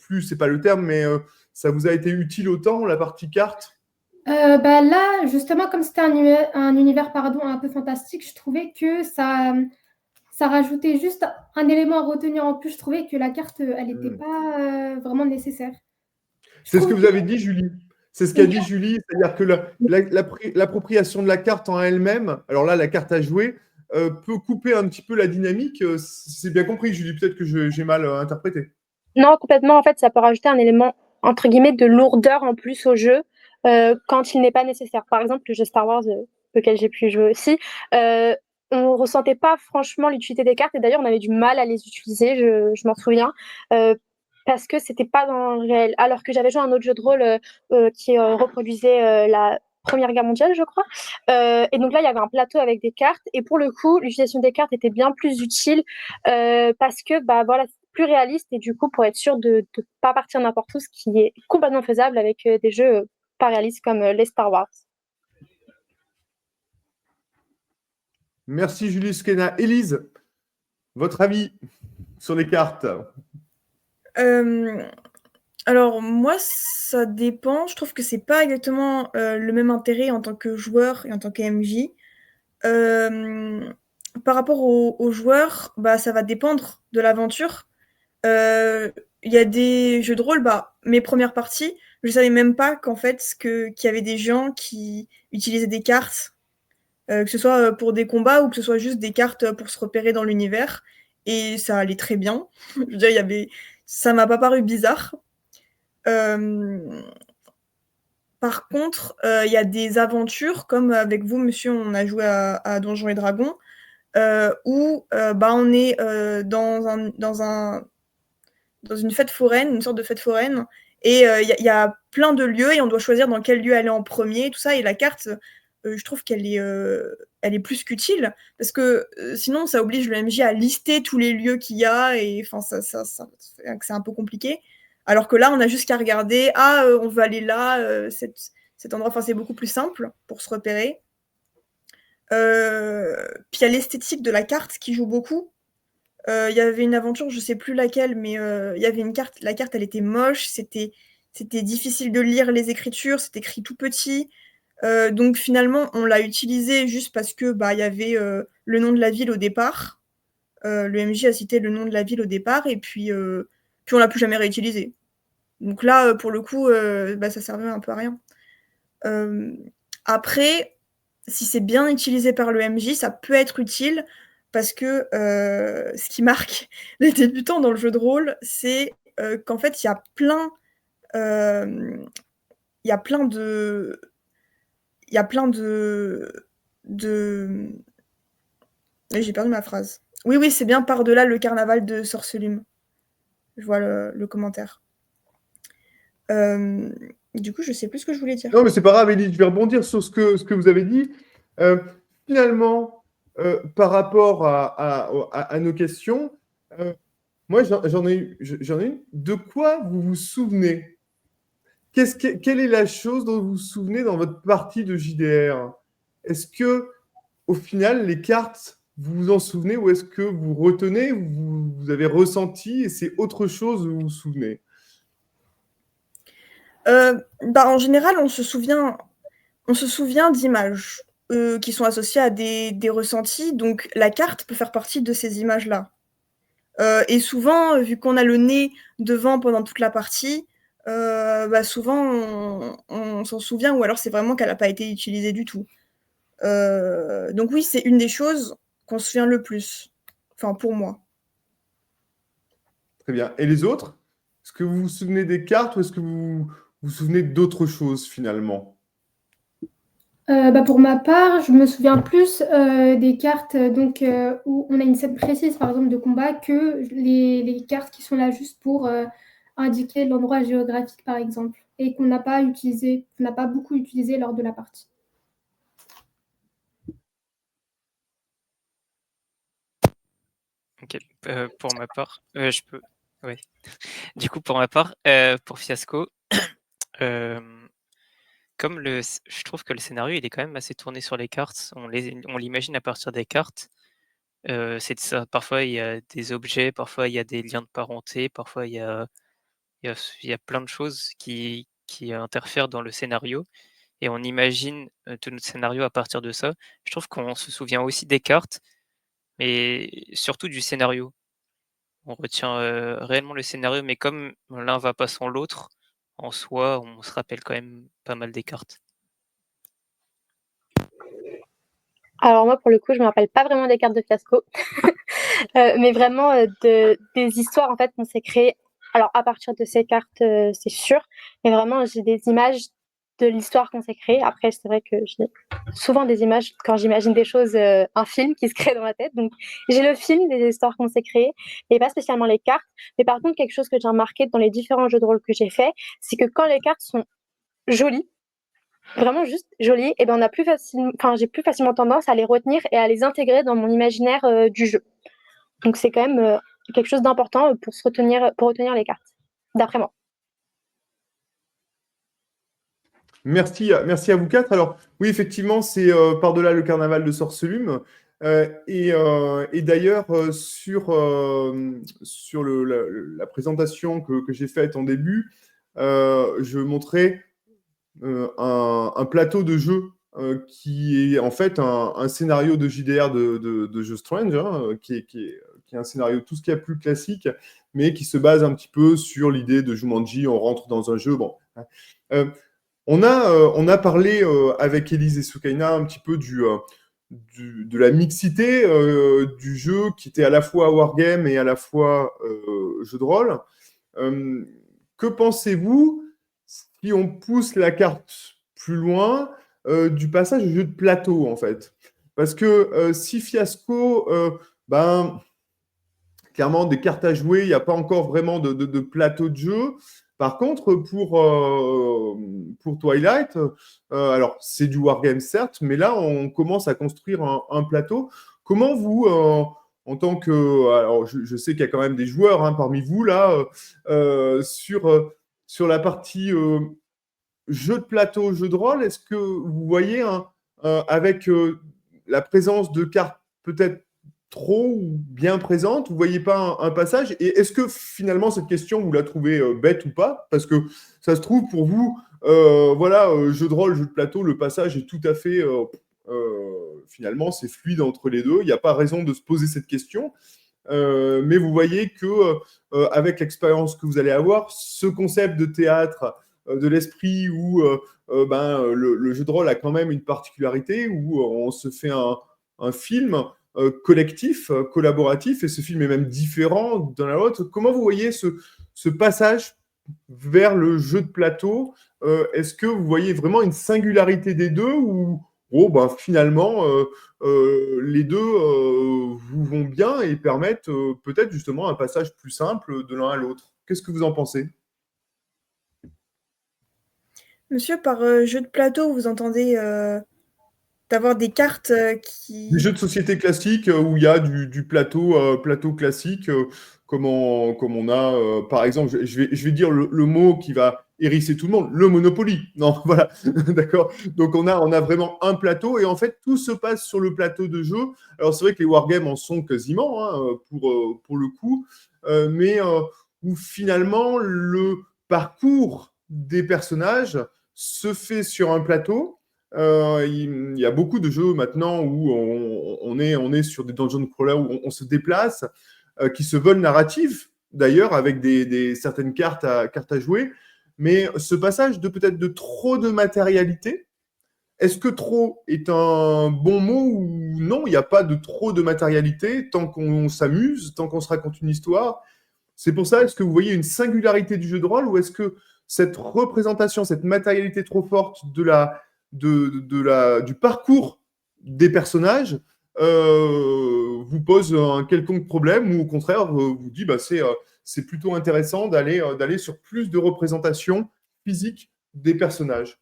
plus, c'est pas le terme, mais ça vous a été utile autant, la partie carte?
Là, justement, comme c'était un univers pardon, un peu fantastique, je trouvais que ça rajoutait juste un élément à retenir en plus. Je trouvais que la carte, elle n'était pas vraiment nécessaire.
C'est ce que vous avez dit, Julie. C'est ce qu'a dit Julie, c'est-à-dire que l'appropriation de la carte en elle-même, alors là, la carte à jouer, peut couper un petit peu la dynamique. C'est bien compris, Julie, peut-être que j'ai mal interprété.
Non, complètement. En fait, ça peut rajouter un élément, entre guillemets, de lourdeur en plus au jeu quand il n'est pas nécessaire. Par exemple, le jeu Star Wars, auquel j'ai pu jouer aussi, on ressentait pas franchement l'utilité des cartes. Et d'ailleurs, on avait du mal à les utiliser, je m'en souviens, parce que c'était pas dans le réel. Alors que j'avais joué à un autre jeu de rôle qui reproduisait la Première Guerre mondiale, je crois. Et donc là, il y avait un plateau avec des cartes. Et pour le coup, l'utilisation des cartes était bien plus utile parce que, voilà, plus réaliste et du coup pour être sûr de ne pas partir n'importe où, ce qui est complètement faisable avec des jeux pas réalistes comme les Star Wars.
Merci Julie Skena. Élise, votre avis sur les cartes?
Alors moi, ça dépend. Je trouve que c'est pas exactement le même intérêt en tant que joueur et en tant que MJ. Par rapport aux joueurs, bah, ça va dépendre de l'aventure. Il y a des jeux de rôle, mes premières parties, je savais même pas qu'en fait, qu'il y avait des gens qui utilisaient des cartes, que ce soit pour des combats ou que ce soit juste des cartes pour se repérer dans l'univers. Et ça allait très bien. Je veux dire, ça m'a pas paru bizarre. Par contre, il y a des aventures, comme avec vous, monsieur, on a joué à Donjons et Dragons, où on est dans une fête foraine, une sorte de fête foraine, et il y a plein de lieux, et on doit choisir dans quel lieu aller en premier, tout ça, et la carte, je trouve qu'elle est plus qu'utile, parce que sinon, ça oblige le MJ à lister tous les lieux qu'il y a, et enfin, ça fait que c'est un peu compliqué. Alors que là, on a juste qu'à regarder, on veut aller là, cet endroit, enfin, c'est beaucoup plus simple pour se repérer. Puis il y a l'esthétique de la carte qui joue beaucoup. Il y avait une aventure, je sais plus laquelle, mais il y avait une carte, la carte elle était moche, c'était difficile de lire les écritures, c'était écrit tout petit. Donc finalement, on l'a utilisé juste parce que il y avait le nom de la ville au départ. Le MJ a cité le nom de la ville au départ, et puis on l'a plus jamais réutilisé. Donc là, pour le coup, ça servait un peu à rien. Après, si c'est bien utilisé par le MJ, ça peut être utile, parce que ce qui marque les débutants dans le jeu de rôle, c'est qu'en fait, il y a plein de... J'ai perdu ma phrase. Oui, c'est bien par-delà le carnaval de Sorcelume. Je vois le commentaire. Du coup, je sais plus ce que je voulais dire.
Non, mais c'est pas grave, Élie, je vais rebondir sur ce que vous avez dit. Finalement, par rapport à nos questions, moi, j'en ai une. De quoi vous vous souvenez? Quelle est la chose dont vous vous souvenez dans votre partie de JDR? Est-ce que, au final, les cartes, vous vous en souvenez, ou est-ce que vous retenez, ou vous avez ressenti et c'est autre chose dont vous vous souvenez?
En général, on se souvient d'images qui sont associées à des ressentis, donc la carte peut faire partie de ces images-là. Et souvent, vu qu'on a le nez devant pendant toute la partie, souvent on s'en souvient, ou alors c'est vraiment qu'elle n'a pas été utilisée du tout. Donc oui, c'est une des choses qu'on se souvient le plus, enfin pour moi.
Très bien. Et les autres? Est-ce que vous vous souvenez des cartes, ou est-ce que vous vous souvenez d'autres choses finalement?
Pour ma part, je me souviens plus des cartes où on a une scène précise, par exemple, de combat, que les cartes qui sont là juste pour indiquer l'endroit géographique, par exemple, et qu'on n'a pas beaucoup utilisé lors de la partie.
Ok, pour ma part, je peux. Ouais. Du coup, pour ma part, pour Fiasco, comme je trouve que le scénario il est quand même assez tourné sur les cartes. On l'imagine à partir des cartes. C'est ça. Parfois il y a des objets, parfois il y a des liens de parenté, parfois il y a plein de choses qui interfèrent dans le scénario, et on imagine tout notre scénario à partir de ça. Je trouve qu'on se souvient aussi des cartes, mais surtout du scénario. On retient réellement le scénario, mais comme l'un va pas sans l'autre, en soi, on se rappelle quand même pas mal des cartes.
Alors moi, pour le coup, je me rappelle pas vraiment des cartes de Fiasco, mais vraiment des histoires en fait qu'on s'est créées. Alors à partir de ces cartes, c'est sûr, mais vraiment j'ai des images de l'histoire qu'on s'est créée. Après, c'est vrai que j'ai souvent des images quand j'imagine des choses, un film qui se crée dans ma tête. Donc j'ai le film des histoires qu'on s'est créées, mais pas spécialement les cartes. Mais par contre, quelque chose que j'ai remarqué dans les différents jeux de rôle que j'ai fait, c'est que quand les cartes sont jolies, vraiment juste jolies, et ben j'ai plus facilement tendance à les retenir et à les intégrer dans mon imaginaire du jeu. Donc c'est quand même quelque chose d'important pour retenir les cartes, d'après moi.
Merci à vous quatre. Alors, oui, effectivement, c'est par-delà le carnaval de Sorcelume. Et d'ailleurs, sur la présentation que j'ai faite en début, je montrais un plateau de jeu qui est en fait un scénario de JDR de jeu Strange, hein, qui est un scénario tout ce qu'il y a plus classique, mais qui se base un petit peu sur l'idée de Jumanji, on rentre dans un jeu. Bon. On a parlé avec Élise et Soukaina un petit peu de la mixité du jeu qui était à la fois wargame et à la fois jeu de rôle. Que pensez-vous si on pousse la carte plus loin du passage au jeu de plateau, en fait? Parce que si Fiasco, clairement, des cartes à jouer, il n'y a pas encore vraiment de plateau de jeu. Par contre, pour Twilight, alors c'est du wargame certes, mais là, on commence à construire un plateau. Comment vous, en tant que... Alors, je sais qu'il y a quand même des joueurs hein, parmi vous, là, sur la partie jeu de plateau, jeu de rôle, est-ce que vous voyez, avec la présence de cartes peut-être trop ou bien présentes, vous ne voyez pas un passage? Et est-ce que finalement, cette question, vous la trouvez bête ou pas? Parce que ça se trouve, pour vous, jeu de rôle, jeu de plateau, le passage est tout à fait... finalement, c'est fluide entre les deux. Il n'y a pas raison de se poser cette question. Mais vous voyez que avec l'expérience que vous allez avoir, ce concept de théâtre, de l'esprit où le jeu de rôle a quand même une particularité, où on se fait un film collectif, collaboratif, et ce film est même différent d'un à l'autre. Comment vous voyez ce passage vers le jeu de plateau? Est-ce que vous voyez vraiment une singularité des deux, ou finalement, les deux vous vont bien et permettent peut-être justement un passage plus simple de l'un à l'autre? Qu'est-ce que vous en pensez?
Monsieur, par jeu de plateau, vous entendez d'avoir des cartes qui...
Des jeux de société classiques où il y a du plateau classique, comme on a, par exemple, je vais dire le mot qui va hérisser tout le monde, le Monopoly. Non, voilà, d'accord. Donc on a vraiment un plateau et en fait tout se passe sur le plateau de jeu. Alors c'est vrai que les wargames en sont quasiment hein, pour le coup, mais où finalement le parcours des personnages se fait sur un plateau. Il y a beaucoup de jeux maintenant où on est sur des dungeon crawlers où on se déplace, qui se veulent narratifs, d'ailleurs, avec certaines cartes à jouer. Mais ce passage de peut-être de trop de matérialité, est-ce que trop est un bon mot ou non? Il n'y a pas de trop de matérialité tant qu'on s'amuse, tant qu'on se raconte une histoire. C'est pour ça, est-ce que vous voyez une singularité du jeu de rôle ou est-ce que cette représentation, cette matérialité trop forte du parcours des personnages vous pose un quelconque problème ou au contraire vous dit c'est plutôt intéressant d'aller sur plus de représentations physiques des personnages?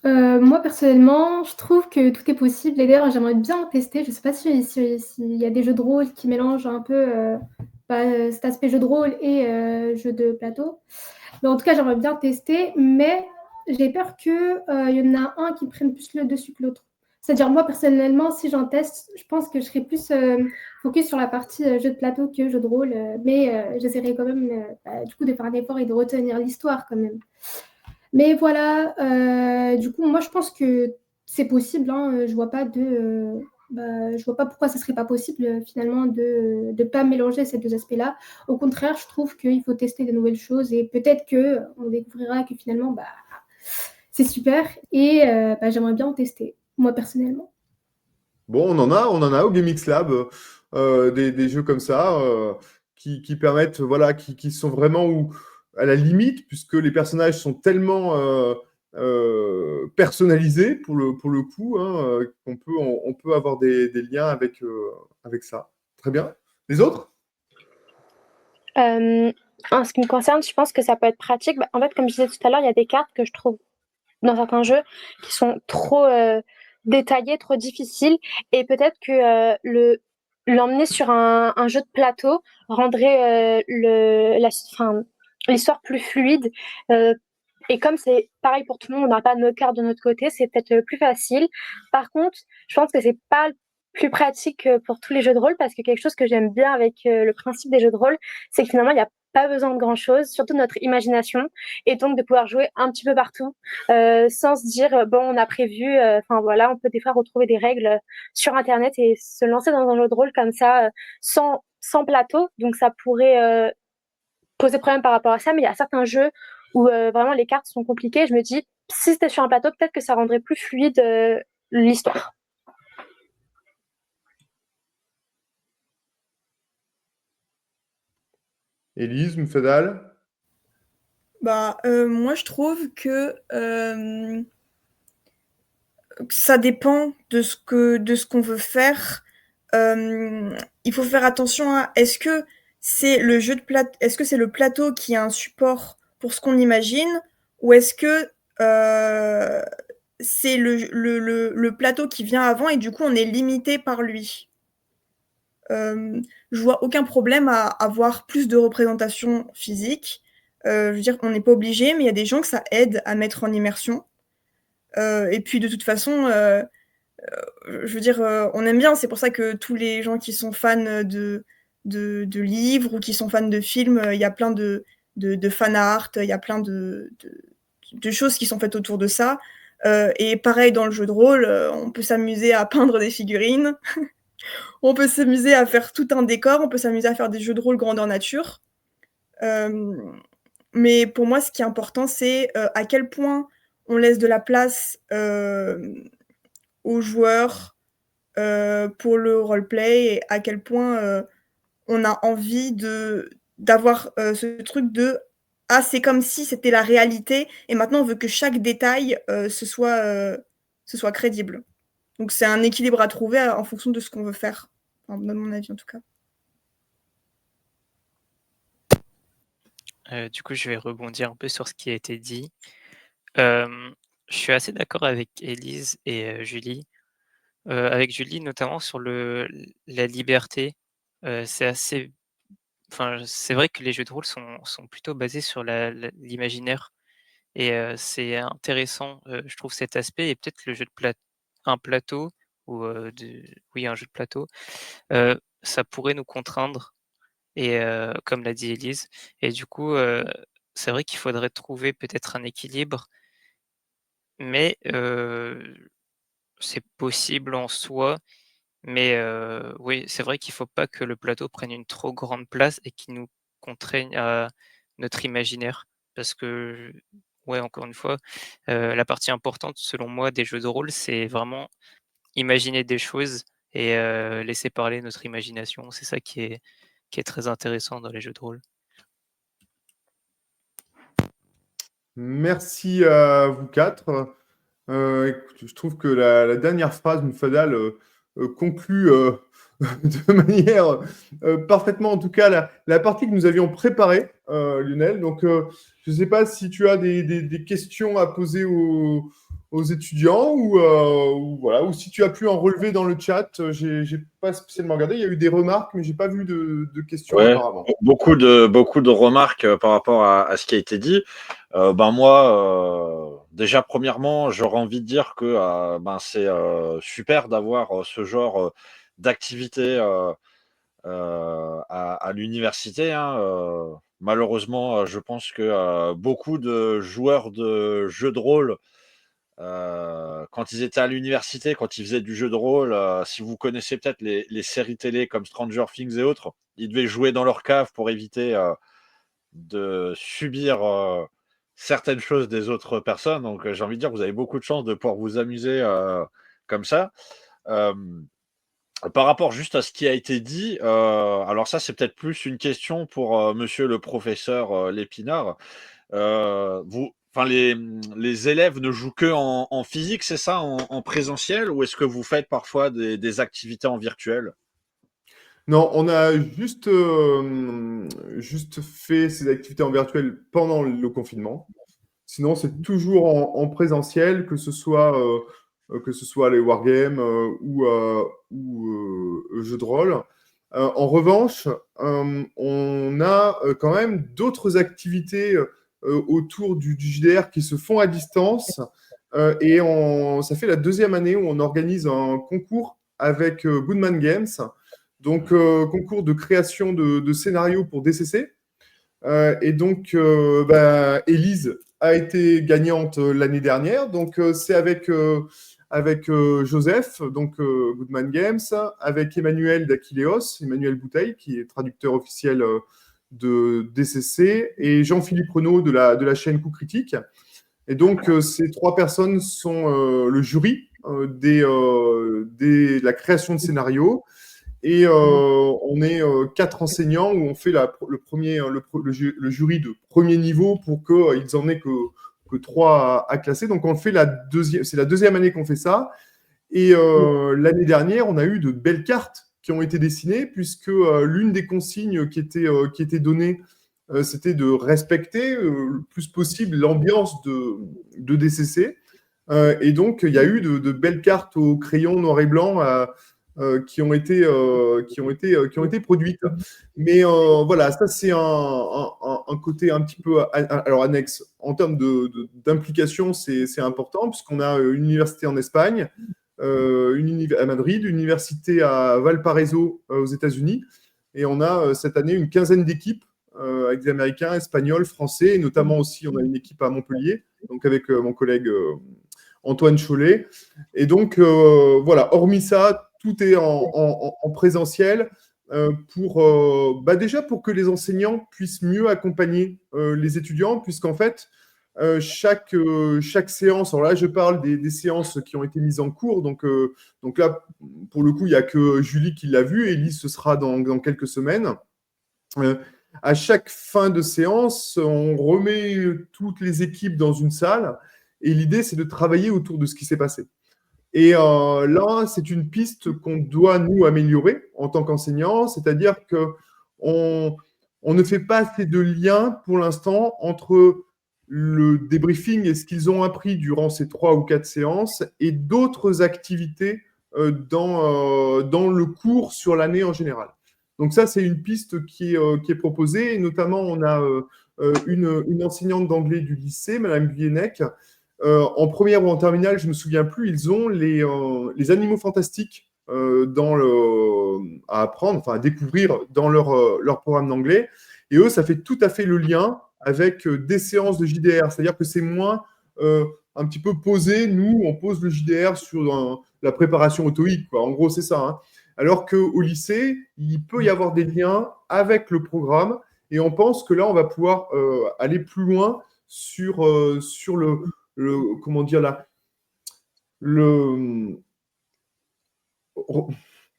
Moi, personnellement, je trouve que tout est possible. Et d'ailleurs, j'aimerais bien tester. Je ne sais pas s'il y a des jeux de rôle qui mélangent un peu cet aspect jeu de rôle et jeu de plateau. Mais en tout cas, j'aimerais bien tester. Mais j'ai peur qu'il y en a un qui prenne plus le dessus que l'autre. C'est-à-dire, moi, personnellement, si j'en teste, je pense que je serais plus focus sur la partie jeu de plateau que jeu de rôle. Mais j'essaierai quand même, du coup, de faire un effort et de retenir l'histoire quand même. Mais voilà, du coup, moi, je pense que c'est possible. Hein, je vois pas je vois pas pourquoi ce serait pas possible finalement de ne pas mélanger ces deux aspects-là. Au contraire, je trouve qu'il faut tester de nouvelles choses et peut-être qu'on découvrira que finalement, c'est super et j'aimerais bien en tester, moi personnellement.
Bon, on en a au GameX Lab des jeux comme ça qui permettent, voilà, qui sont vraiment à la limite, puisque les personnages sont tellement personnalisés pour le coup, hein, on peut avoir des liens avec ça. Très bien. Les autres?
En ce qui me concerne, je pense que ça peut être pratique. En fait, comme je disais tout à l'heure, il y a des cartes que je trouve dans certains jeux qui sont trop détaillées, trop difficiles. Et peut-être que l'emmener sur un jeu de plateau rendrait l'histoire plus fluide. Et comme c'est pareil pour tout le monde, on n'a pas nos cartes de notre côté, c'est peut-être plus facile. Par contre, je pense que c'est pas plus pratique pour tous les jeux de rôle parce que quelque chose que j'aime bien avec le principe des jeux de rôle, c'est que finalement, il y a pas besoin de grand-chose, surtout notre imagination, et donc de pouvoir jouer un petit peu partout, sans se dire, bon, on a prévu, enfin voilà, on peut des fois retrouver des règles sur Internet et se lancer dans un jeu de rôle comme ça, sans plateau. Donc ça pourrait poser problème par rapport à ça, mais il y a certains jeux où vraiment les cartes sont compliquées. Je me dis, si c'était sur un plateau, peut-être que ça rendrait plus fluide l'histoire.
Élise, Moufadal?
Bah, moi, je trouve que ça dépend de ce qu'on veut faire. Il faut faire attention à est-ce que c'est le plateau qui est un support pour ce qu'on imagine, ou est-ce que c'est le plateau qui vient avant et du coup on est limité par lui. Je vois aucun problème à avoir plus de représentation physique. Je veux dire, on n'est pas obligé, mais il y a des gens que ça aide à mettre en immersion. Et puis de toute façon, je veux dire, on aime bien. C'est pour ça que tous les gens qui sont fans de livres ou qui sont fans de films, il y a plein de fan art, il y a plein de choses qui sont faites autour de ça. Et pareil dans le jeu de rôle, on peut s'amuser à peindre des figurines. On peut s'amuser à faire tout un décor, on peut s'amuser à faire des jeux de rôle grandeur nature. Mais pour moi, ce qui est important, c'est à quel point on laisse de la place aux joueurs pour le roleplay et à quel point on a envie d'avoir ce truc de « Ah, c'est comme si c'était la réalité et maintenant on veut que chaque détail ce soit crédible ». Donc c'est un équilibre à trouver en fonction de ce qu'on veut faire, enfin, dans mon avis en tout cas.
Du coup, je vais rebondir un peu sur ce qui a été dit. Je suis assez d'accord avec Élise et Julie. Avec Julie, notamment sur la liberté, c'est assez... Enfin, c'est vrai que les jeux de rôle sont plutôt basés sur l'imaginaire et c'est intéressant, je trouve cet aspect et peut-être le jeu de un plateau ou oui, un jeu de plateau, ça pourrait nous contraindre et comme l'a dit Élise et du coup, c'est vrai qu'il faudrait trouver peut-être un équilibre, mais c'est possible en soi, mais oui, c'est vrai qu'il faut pas que le plateau prenne une trop grande place et qu'il nous contraigne à notre imaginaire. Parce que, ouais, encore une fois, la partie importante selon moi des jeux de rôle, c'est vraiment imaginer des choses et laisser parler notre imagination. C'est ça qui est très intéressant dans les jeux de rôle.
Merci à vous quatre. Écoute, je trouve que la dernière phrase, Moufadal, conclut de manière parfaitement, en tout cas, la partie que nous avions préparée, Lionel. Donc, je ne sais pas si tu as des questions à poser aux étudiants ou voilà, ou si tu as pu en relever dans le chat. J'ai pas spécialement regardé. Il y a eu des remarques, mais j'ai pas vu de questions apparemment.
Beaucoup de remarques par rapport à ce qui a été dit. Moi, déjà, premièrement, j'aurais envie de dire que c'est super d'avoir ce genre d'activité à l'université. Malheureusement, je pense que beaucoup de joueurs de jeux de rôle, quand ils étaient à l'université, quand ils faisaient du jeu de rôle, si vous connaissez peut-être les séries télé comme Stranger Things et autres, ils devaient jouer dans leur cave pour éviter de subir certaines choses des autres personnes. Donc, j'ai envie de dire que vous avez beaucoup de chance de pouvoir vous amuser comme ça. Par rapport juste à ce qui a été dit, alors ça, c'est peut-être plus une question pour monsieur le professeur Lépinard. Les élèves ne jouent que en physique, c'est ça, en présentiel, ou est-ce que vous faites parfois des activités en virtuel?
Non, on a juste fait ces activités en virtuel pendant le confinement. Sinon, c'est toujours en présentiel, que ce soit les wargames ou jeux de rôle. En revanche, on a quand même d'autres activités autour du JDR qui se font à distance. Et ça fait la deuxième année où on organise un concours avec Goodman Games, donc concours de création de scénarios pour DCC. Et donc, Élise a été gagnante l'année dernière. Donc, c'est avec Joseph, donc Goodman Games, avec Emmanuel d'Aquileos, Emmanuel Bouteille, qui est traducteur officiel de DCC, et Jean-Philippe Renaud de la chaîne Coup Critique. Et donc, ces trois personnes sont le jury de la création de scénarios. Et on est 4 enseignants où on fait le jury de premier niveau pour qu'ils en aient que 3 à classer. Donc, c'est la deuxième année qu'on fait ça. Et l'année dernière, on a eu de belles cartes qui ont été dessinées, puisque l'une des consignes qui était donnée, c'était de respecter le plus possible l'ambiance de DCC. Et donc, il y a eu de belles cartes au crayon noir et blanc qui ont été produites. Mais voilà, ça c'est un côté un petit peu annexe. En termes d'implication, c'est important, puisqu'on a une université en Espagne, à Madrid, une université à Valparaiso aux États-Unis, et on a cette année une quinzaine d'équipes avec des Américains, Espagnols, Français, et notamment aussi on a une équipe à Montpellier, donc avec mon collègue Antoine Chollet. Et donc voilà, hormis ça, tout est en présentiel déjà pour que les enseignants puissent mieux accompagner les étudiants, puisqu'en fait, chaque séance, alors là je parle des séances qui ont été mises en cours, donc là pour le coup il n'y a que Julie qui l'a vu, Élise ce sera dans quelques semaines. À chaque fin de séance, on remet toutes les équipes dans une salle, et l'idée c'est de travailler autour de ce qui s'est passé. Et là, c'est une piste qu'on doit, nous, améliorer en tant qu'enseignants, c'est-à-dire qu'on ne fait pas assez de liens pour l'instant entre le débriefing et ce qu'ils ont appris durant ces 3 ou 4 séances et d'autres activités dans le cours sur l'année en général. Donc ça, c'est une piste qui est proposée, et notamment, on a une enseignante d'anglais du lycée, Madame Guyenec. En première ou en terminale, je ne me souviens plus, ils ont les animaux fantastiques à apprendre, enfin à découvrir dans leur programme d'anglais. Et eux, ça fait tout à fait le lien avec des séances de JDR. C'est-à-dire que c'est moins un petit peu posé. Nous, on pose le JDR sur la préparation auto-IC, quoi. En gros, c'est ça. Hein. Alors qu'au lycée, il peut y avoir des liens avec le programme. Et on pense que là, on va pouvoir aller plus loin sur comment dire là,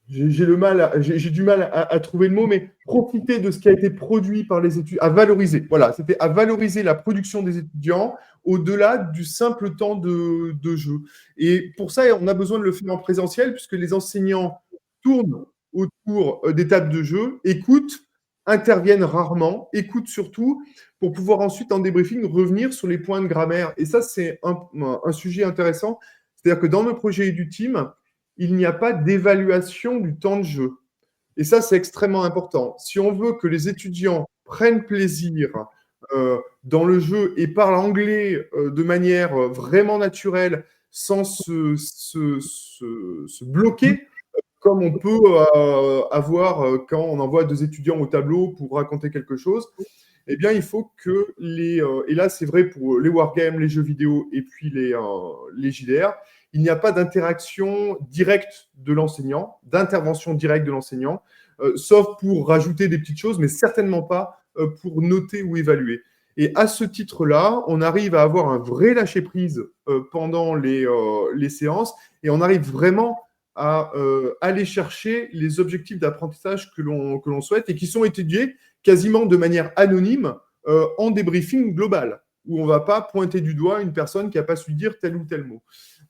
j'ai du mal à trouver le mot, mais profiter de ce qui a été produit par les étudiants, à valoriser. Voilà, c'était à valoriser la production des étudiants au-delà du simple temps de jeu. Et pour ça, on a besoin de le faire en présentiel, puisque les enseignants tournent autour des tables de jeu, écoutent, interviennent rarement, écoutent surtout, pour pouvoir ensuite, en débriefing, revenir sur les points de grammaire. Et ça, c'est un sujet intéressant. C'est-à-dire que dans le projet EduTeam, il n'y a pas d'évaluation du temps de jeu. Et ça, c'est extrêmement important. Si on veut que les étudiants prennent plaisir dans le jeu et parlent anglais de manière vraiment naturelle, sans se bloquer, comme on peut avoir quand on envoie 2 étudiants au tableau pour raconter quelque chose, eh bien, il faut que et là, c'est vrai pour les wargames, les jeux vidéo et puis les JDR, il n'y a pas d'interaction directe de l'enseignant, d'intervention directe de l'enseignant, sauf pour rajouter des petites choses, mais certainement pas pour noter ou évaluer. Et à ce titre-là, on arrive à avoir un vrai lâcher-prise pendant les séances, et on arrive vraiment à aller chercher les objectifs d'apprentissage que l'on souhaite et qui sont étudiés quasiment de manière anonyme en débriefing global, où on ne va pas pointer du doigt une personne qui n'a pas su dire tel ou tel mot.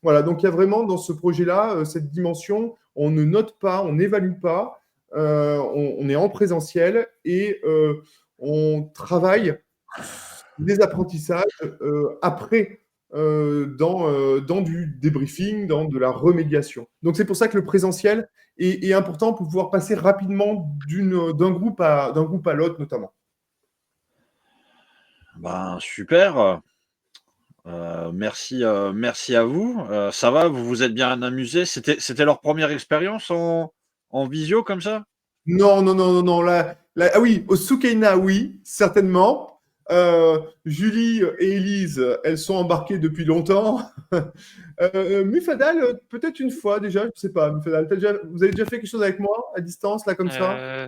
Voilà, donc il y a vraiment dans ce projet-là cette dimension, on ne note pas, on n'évalue pas, on est en présentiel et on travaille des apprentissages après dans du débriefing, dans de la remédiation. Donc c'est pour ça que le présentiel est important pour pouvoir passer rapidement d'un groupe à l'autre notamment.
Ben, super. Merci à vous. Ça va, vous vous êtes bien amusés? C'était leur première expérience en visio comme ça?
Non, non, non, non, non. Ah oui, au Soukaina, oui, certainement. Julie et Élise, elles sont embarquées depuis longtemps. Mufadal, peut-être une fois déjà, je ne sais pas. Mufadal, vous avez déjà fait quelque chose avec moi à distance, là, comme ça?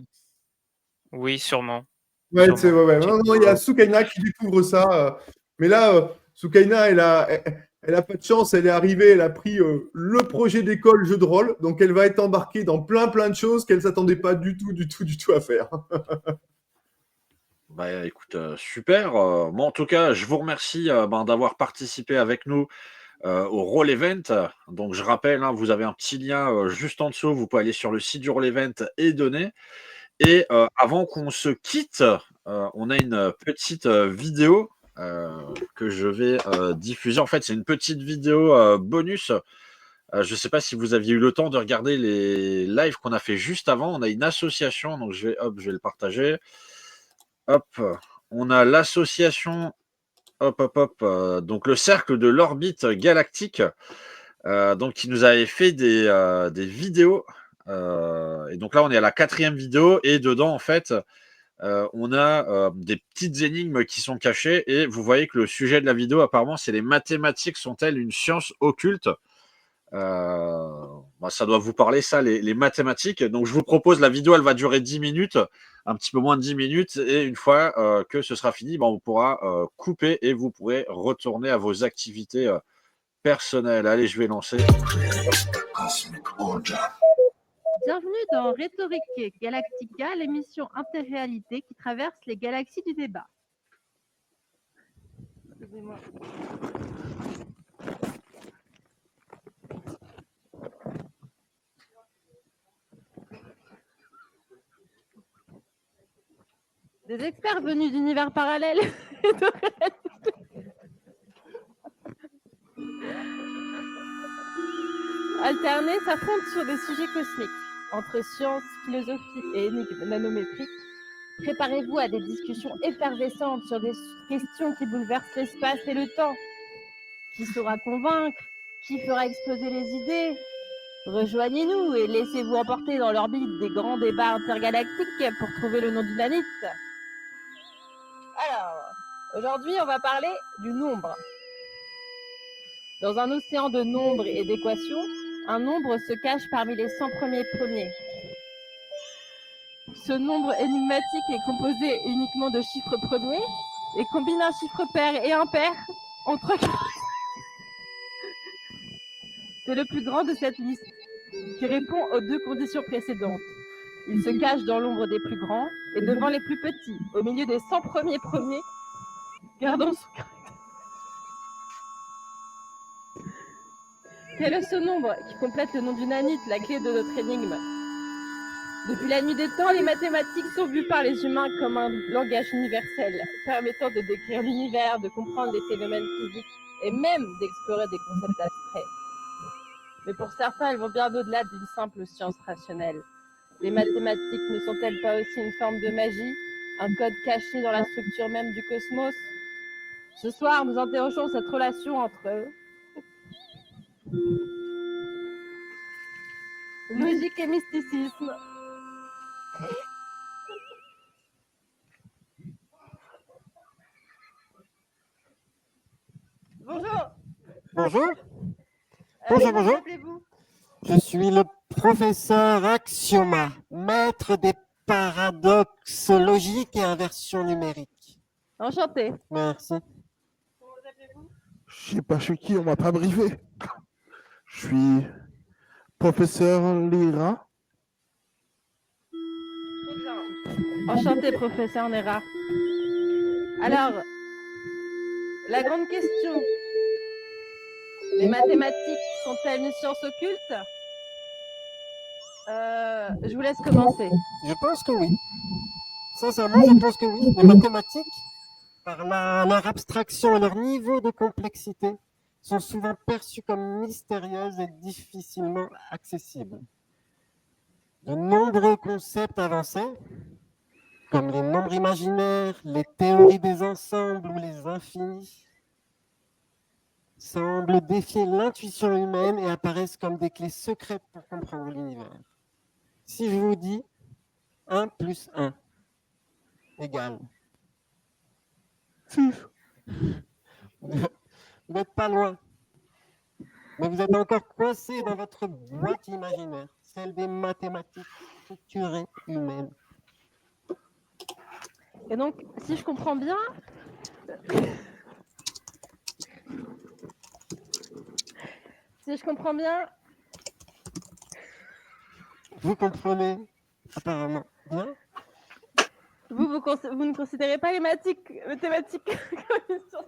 Oui, sûrement.
Ouais, c'est
Sûrement.
ouais. Non, non, il y a Soukaina qui découvre ça. Mais là, Soukaina, elle a pas de chance. Elle est arrivée, elle a pris le projet d'école jeu de rôle. Donc, elle va être embarquée dans plein, plein de choses qu'elle s'attendait pas du tout à faire.
Bah, écoute, super. Moi, en tout cas, je vous remercie d'avoir participé avec nous au Roll Event. Donc, je rappelle, hein, vous avez un petit lien juste en dessous. Vous pouvez aller sur le site du Roll Event et donner. Et avant qu'on se quitte, on a une petite vidéo que je vais diffuser. En fait, c'est une petite vidéo bonus. Je ne sais pas si vous aviez eu le temps de regarder les lives qu'on a fait juste avant. On a une association, donc je vais le partager. Hop, on a l'association, donc le cercle de l'orbite galactique, donc qui nous avait fait des vidéos. Et donc là, on est à la 4e vidéo et dedans, en fait, on a des petites énigmes qui sont cachées et vous voyez que le sujet de la vidéo, apparemment, c'est les mathématiques sont-elles une science occulte? Ça doit vous parler, ça, les mathématiques. Donc, je vous propose, la vidéo, elle va durer 10 minutes, un petit peu moins de 10 minutes. Et une fois que ce sera fini, on pourra couper et vous pourrez retourner à vos activités personnelles. Allez, je vais lancer.
Bienvenue dans Rhétorique Galactica, l'émission interréalité qui traverse les galaxies du débat. Excusez-moi. Des experts venus d'univers parallèles et de réalité. Alternés s'affrontent sur des sujets cosmiques, entre science, philosophie et énigmes nanométriques. Préparez-vous à des discussions effervescentes sur des questions qui bouleversent l'espace et le temps. Qui saura convaincre? Qui fera exploser les idées? Rejoignez-nous et laissez-vous emporter dans l'orbite des grands débats intergalactiques pour trouver le nom du nanite. Alors, aujourd'hui, on va parler du nombre. Dans un océan de nombres et d'équations, un nombre se cache parmi les 100 premiers. Ce nombre énigmatique est composé uniquement de chiffres premiers et combine un chiffre pair et impair en 3 C'est le plus grand de cette liste, qui répond aux 2 conditions précédentes. Il se cache dans l'ombre des plus grands et devant les plus petits, au milieu des 100 premiers, gardant son caractère. Quel est ce nombre qui complète le nom du nanite, la clé de notre énigme? Depuis la nuit des temps, les mathématiques sont vues par les humains comme un langage universel, permettant de décrire l'univers, de comprendre les phénomènes physiques et même d'explorer des concepts abstraits. Mais pour certains, elles vont bien au-delà d'une simple science rationnelle. Les mathématiques ne sont-elles pas aussi une forme de magie, un code caché dans la structure même du cosmos? Ce soir, nous interrogeons cette relation entre logique et mysticisme. Bonjour.
Bonjour.
Bonjour.
Bonjour.
Appelez-vous?
Je suis le professeur Axioma, maître des paradoxes logiques et inversions numériques.
Enchanté.
Merci.
Comment vous appelez-vous?
Je sais pas, je suis qui, on m'a pas briefé. Je suis professeur Lira.
Enchanté, professeur Nera. Alors, la grande question, les mathématiques sont-elles une science occulte? Je vous laisse commencer.
Je pense que oui. Sincèrement, je pense que oui. Les mathématiques, par leur abstraction et leur niveau de complexité, sont souvent perçues comme mystérieuses et difficilement accessibles. De nombreux concepts avancés, comme les nombres imaginaires, les théories des ensembles ou les infinis, semblent défier l'intuition humaine et apparaissent comme des clés secrètes pour comprendre l'univers. Si je vous dis 1 plus 1 égale.
6.
Vous n'êtes pas loin. Mais vous êtes encore coincé dans votre boîte imaginaire, celle des mathématiques structurées humaines.
Et donc, si je comprends bien,
Vous comprenez apparemment bien.
vous ne considérez pas les mathématiques comme une science.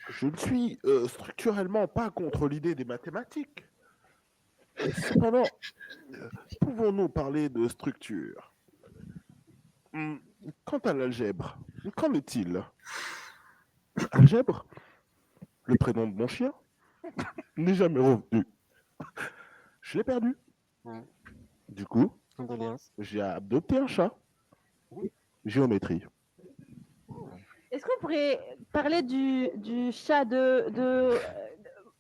Je ne suis structurellement pas contre l'idée des mathématiques. Cependant, pouvons-nous parler de structure? Quant à l'algèbre, qu'en est-il? Algèbre, le prénom de mon chien, n'est jamais revenu. Je l'ai perdu. Du coup,
Condoléances.
j'ai adopté un chat. Géométrie.
Est-ce que vous pourriez parler du chat de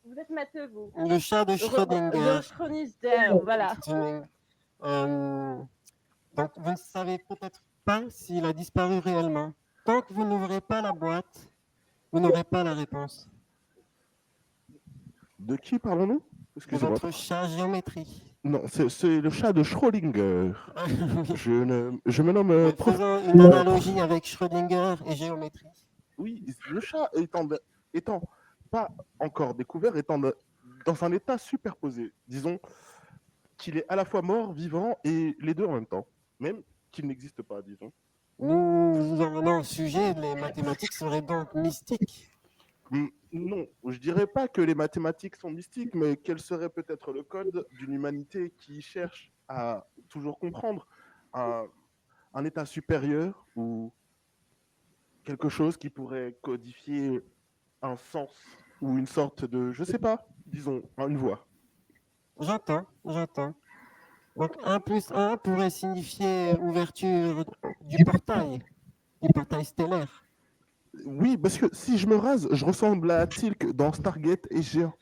vous êtes matheux, vous?
Le chat de Schrödinger.
De Schrödinger, voilà.
Donc, vous ne savez peut-être pas s'il a disparu réellement. Tant que vous n'ouvrez pas la boîte, vous n'aurez pas la réponse.
De qui parlons-nous?
De
Excusez-moi.
votre chat géométrie.
Non, c'est le chat de Schrödinger. Je me nomme...
Faisons une analogie avec Schrödinger et géométrie.
Oui, le chat étant pas encore découvert, étant dans un état superposé. Disons qu'il est à la fois mort, vivant et les deux en même temps. Même qu'il n'existe pas, disons.
Nous en venons au sujet, les mathématiques seraient donc mystiques.
Non, je dirais pas que les mathématiques sont mystiques, mais quel serait peut-être le code d'une humanité qui cherche à toujours comprendre un état supérieur ou quelque chose qui pourrait codifier un sens ou une sorte de, je sais pas, disons, une voix.
J'entends. Donc 1 plus 1 pourrait signifier ouverture du portail stellaire.
Oui, parce que si je me rase, je ressemble à Tilk dans Stargate et Géant.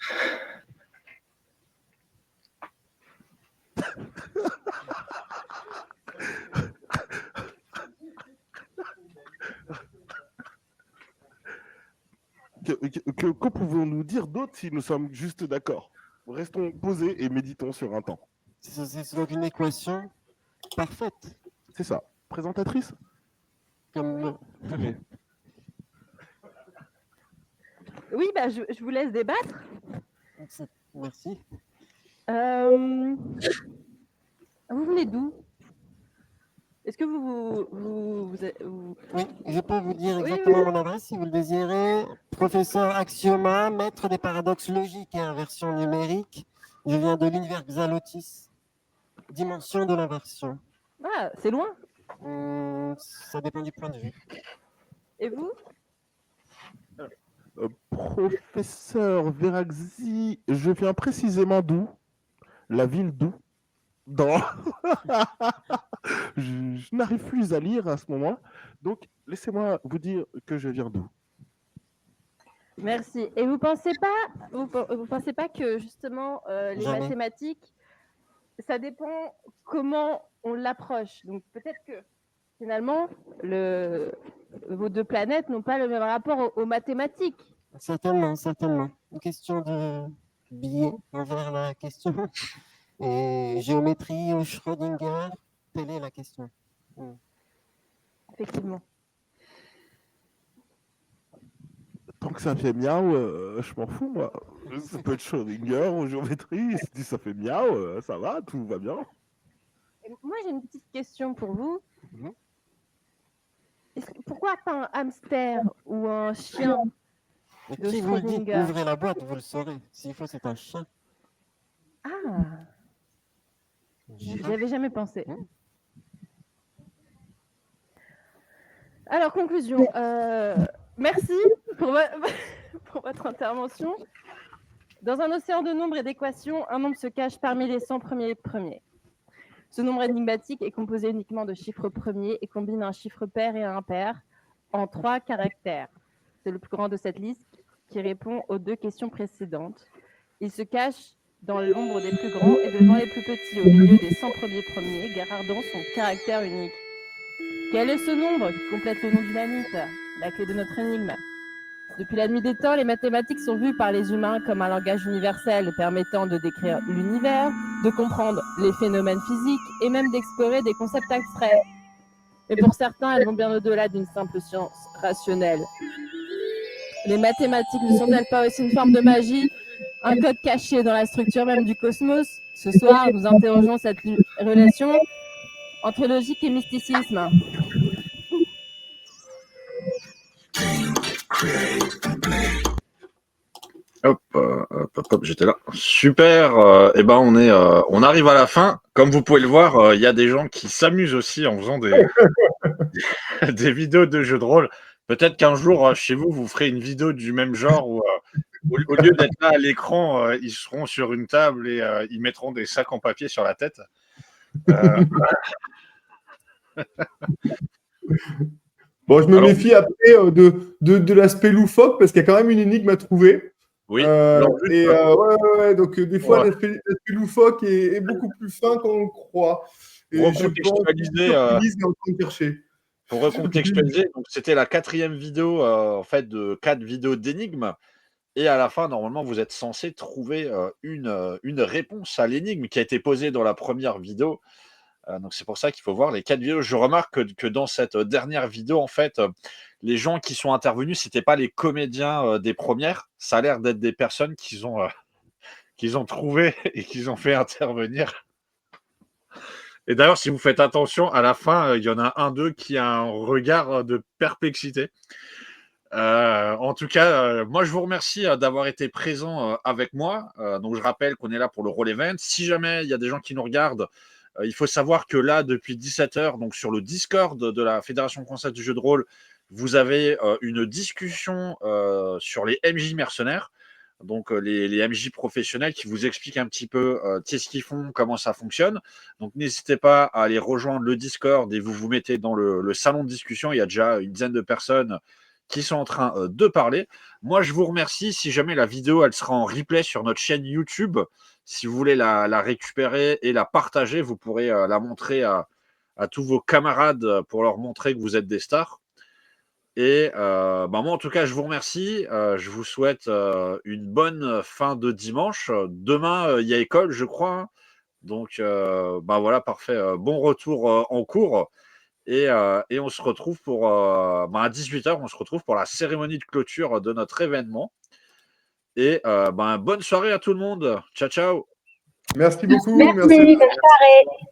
Que pouvons-nous dire d'autre si nous sommes juste d'accord? Restons posés et méditons sur un temps.
C'est donc une équation parfaite.
C'est ça. Présentatrice?
Comme...
Oui, bah, je vous laisse débattre.
Merci.
Vous venez d'où? Est-ce que vous...
Oui, je peux vous dire exactement mon adresse si vous le désirez. Professeur Axioma, maître des paradoxes logiques et inversions numériques. Je viens de l'univers Xalotis. Dimension de l'inversion.
Ah, c'est loin.
Ça dépend du point de vue.
Et vous?
Professeur Veraxi, je viens précisément d'où? La ville d'où? Dans... je n'arrive plus à lire à ce moment, donc laissez-moi vous dire que je viens d'où.
Merci. Et vous pensez pas que justement les mathématiques, ça dépend comment on l'approche. Donc peut-être que finalement vos deux planètes n'ont pas le même rapport aux mathématiques.
Certainement. Une question de biais envers la question. Et géométrie ou Schrödinger, telle est la question.
Effectivement.
Tant que ça fait miaou, je m'en fous, moi. Ça peut être Schrödinger ou géométrie, si ça fait miaou, ça va, tout va bien.
Moi, j'ai une petite question pour vous. Pourquoi pas un hamster ou un chien de
qui vous le dit?
Schrödinger?
Ouvrez la boîte, vous le saurez. S'il faut, c'est un chat.
Ah, j'y avais jamais pensé. Alors, conclusion. Merci pour votre intervention. Dans un océan de nombres et d'équations, un nombre se cache parmi les 100 premiers. Ce nombre énigmatique est composé uniquement de chiffres premiers et combine un chiffre pair et un impair. en 3 caractères. C'est le plus grand de cette liste qui répond aux 2 questions précédentes. Il se cache dans l'ombre des plus grands et devant les plus petits, au milieu des 100 premiers, gardant son caractère unique. Quel est ce nombre qui complète le nom du nanite, la clé de notre énigme? Depuis la nuit des temps, les mathématiques sont vues par les humains comme un langage universel permettant de décrire l'univers, de comprendre les phénomènes physiques et même d'explorer des concepts abstraits. Mais pour certains, elles vont bien au-delà d'une simple science rationnelle. Les mathématiques ne sont-elles pas aussi une forme de magie, un code caché dans la structure même du cosmos? Ce soir, nous interrogeons cette relation entre logique et mysticisme.
Hop, j'étais là. Super. On arrive à la fin. Comme vous pouvez le voir, il y a des gens qui s'amusent aussi en faisant des vidéos de jeux de rôle. Peut-être qu'un jour, chez vous, vous ferez une vidéo du même genre où, au lieu d'être là à l'écran, ils seront sur une table et ils mettront des sacs en papier sur la tête.
Bon, je me méfie après de l'aspect loufoque parce qu'il y a quand même une énigme à trouver.
Oui.
Donc des fois, l'aspect loufoque est beaucoup plus fin qu'on le croit. Et
Pour
je
recontextualiser, pour recontextualiser, donc c'était la 4e vidéo en fait de 4 vidéos d'énigmes. Et à la fin, normalement, vous êtes censé trouver une réponse à l'énigme qui a été posée dans la première vidéo. Donc c'est pour ça qu'il faut voir les 4 vidéos. Je remarque que dans cette dernière vidéo, en fait, les gens qui sont intervenus, c'était pas les comédiens des premières. Ça a l'air d'être des personnes qu'ils ont trouvées et qu'ils ont fait intervenir. Et d'ailleurs, si vous faites attention, à la fin, il y en a un d'eux qui a un regard de perplexité. En tout cas, moi, je vous remercie d'avoir été présent avec moi. Donc, je rappelle qu'on est là pour le Roll Event. Si jamais il y a des gens qui nous regardent, il faut savoir que là, depuis 17h, donc sur le Discord de la Fédération française du jeu de rôle, vous avez une discussion sur les MJ mercenaires. Donc, les MJ professionnels qui vous expliquent un petit peu qu'est-ce qu'ils font, comment ça fonctionne. Donc, n'hésitez pas à aller rejoindre le Discord et vous vous mettez dans le salon de discussion. Il y a déjà une dizaine de personnes qui sont en train de parler. Moi, je vous remercie. Si jamais la vidéo, elle sera en replay sur notre chaîne YouTube, si vous voulez la récupérer et la partager, vous pourrez la montrer à tous vos camarades pour leur montrer que vous êtes des stars. Et moi, en tout cas, je vous remercie. Je vous souhaite une bonne fin de dimanche. Demain, il y a école, je crois, hein. Donc, voilà, parfait. Bon retour en cours. Et on se retrouve à 18h, on se retrouve pour la cérémonie de clôture de notre événement. Et bonne soirée à tout le monde. Ciao, ciao.
Merci beaucoup.
Merci, bonne soirée.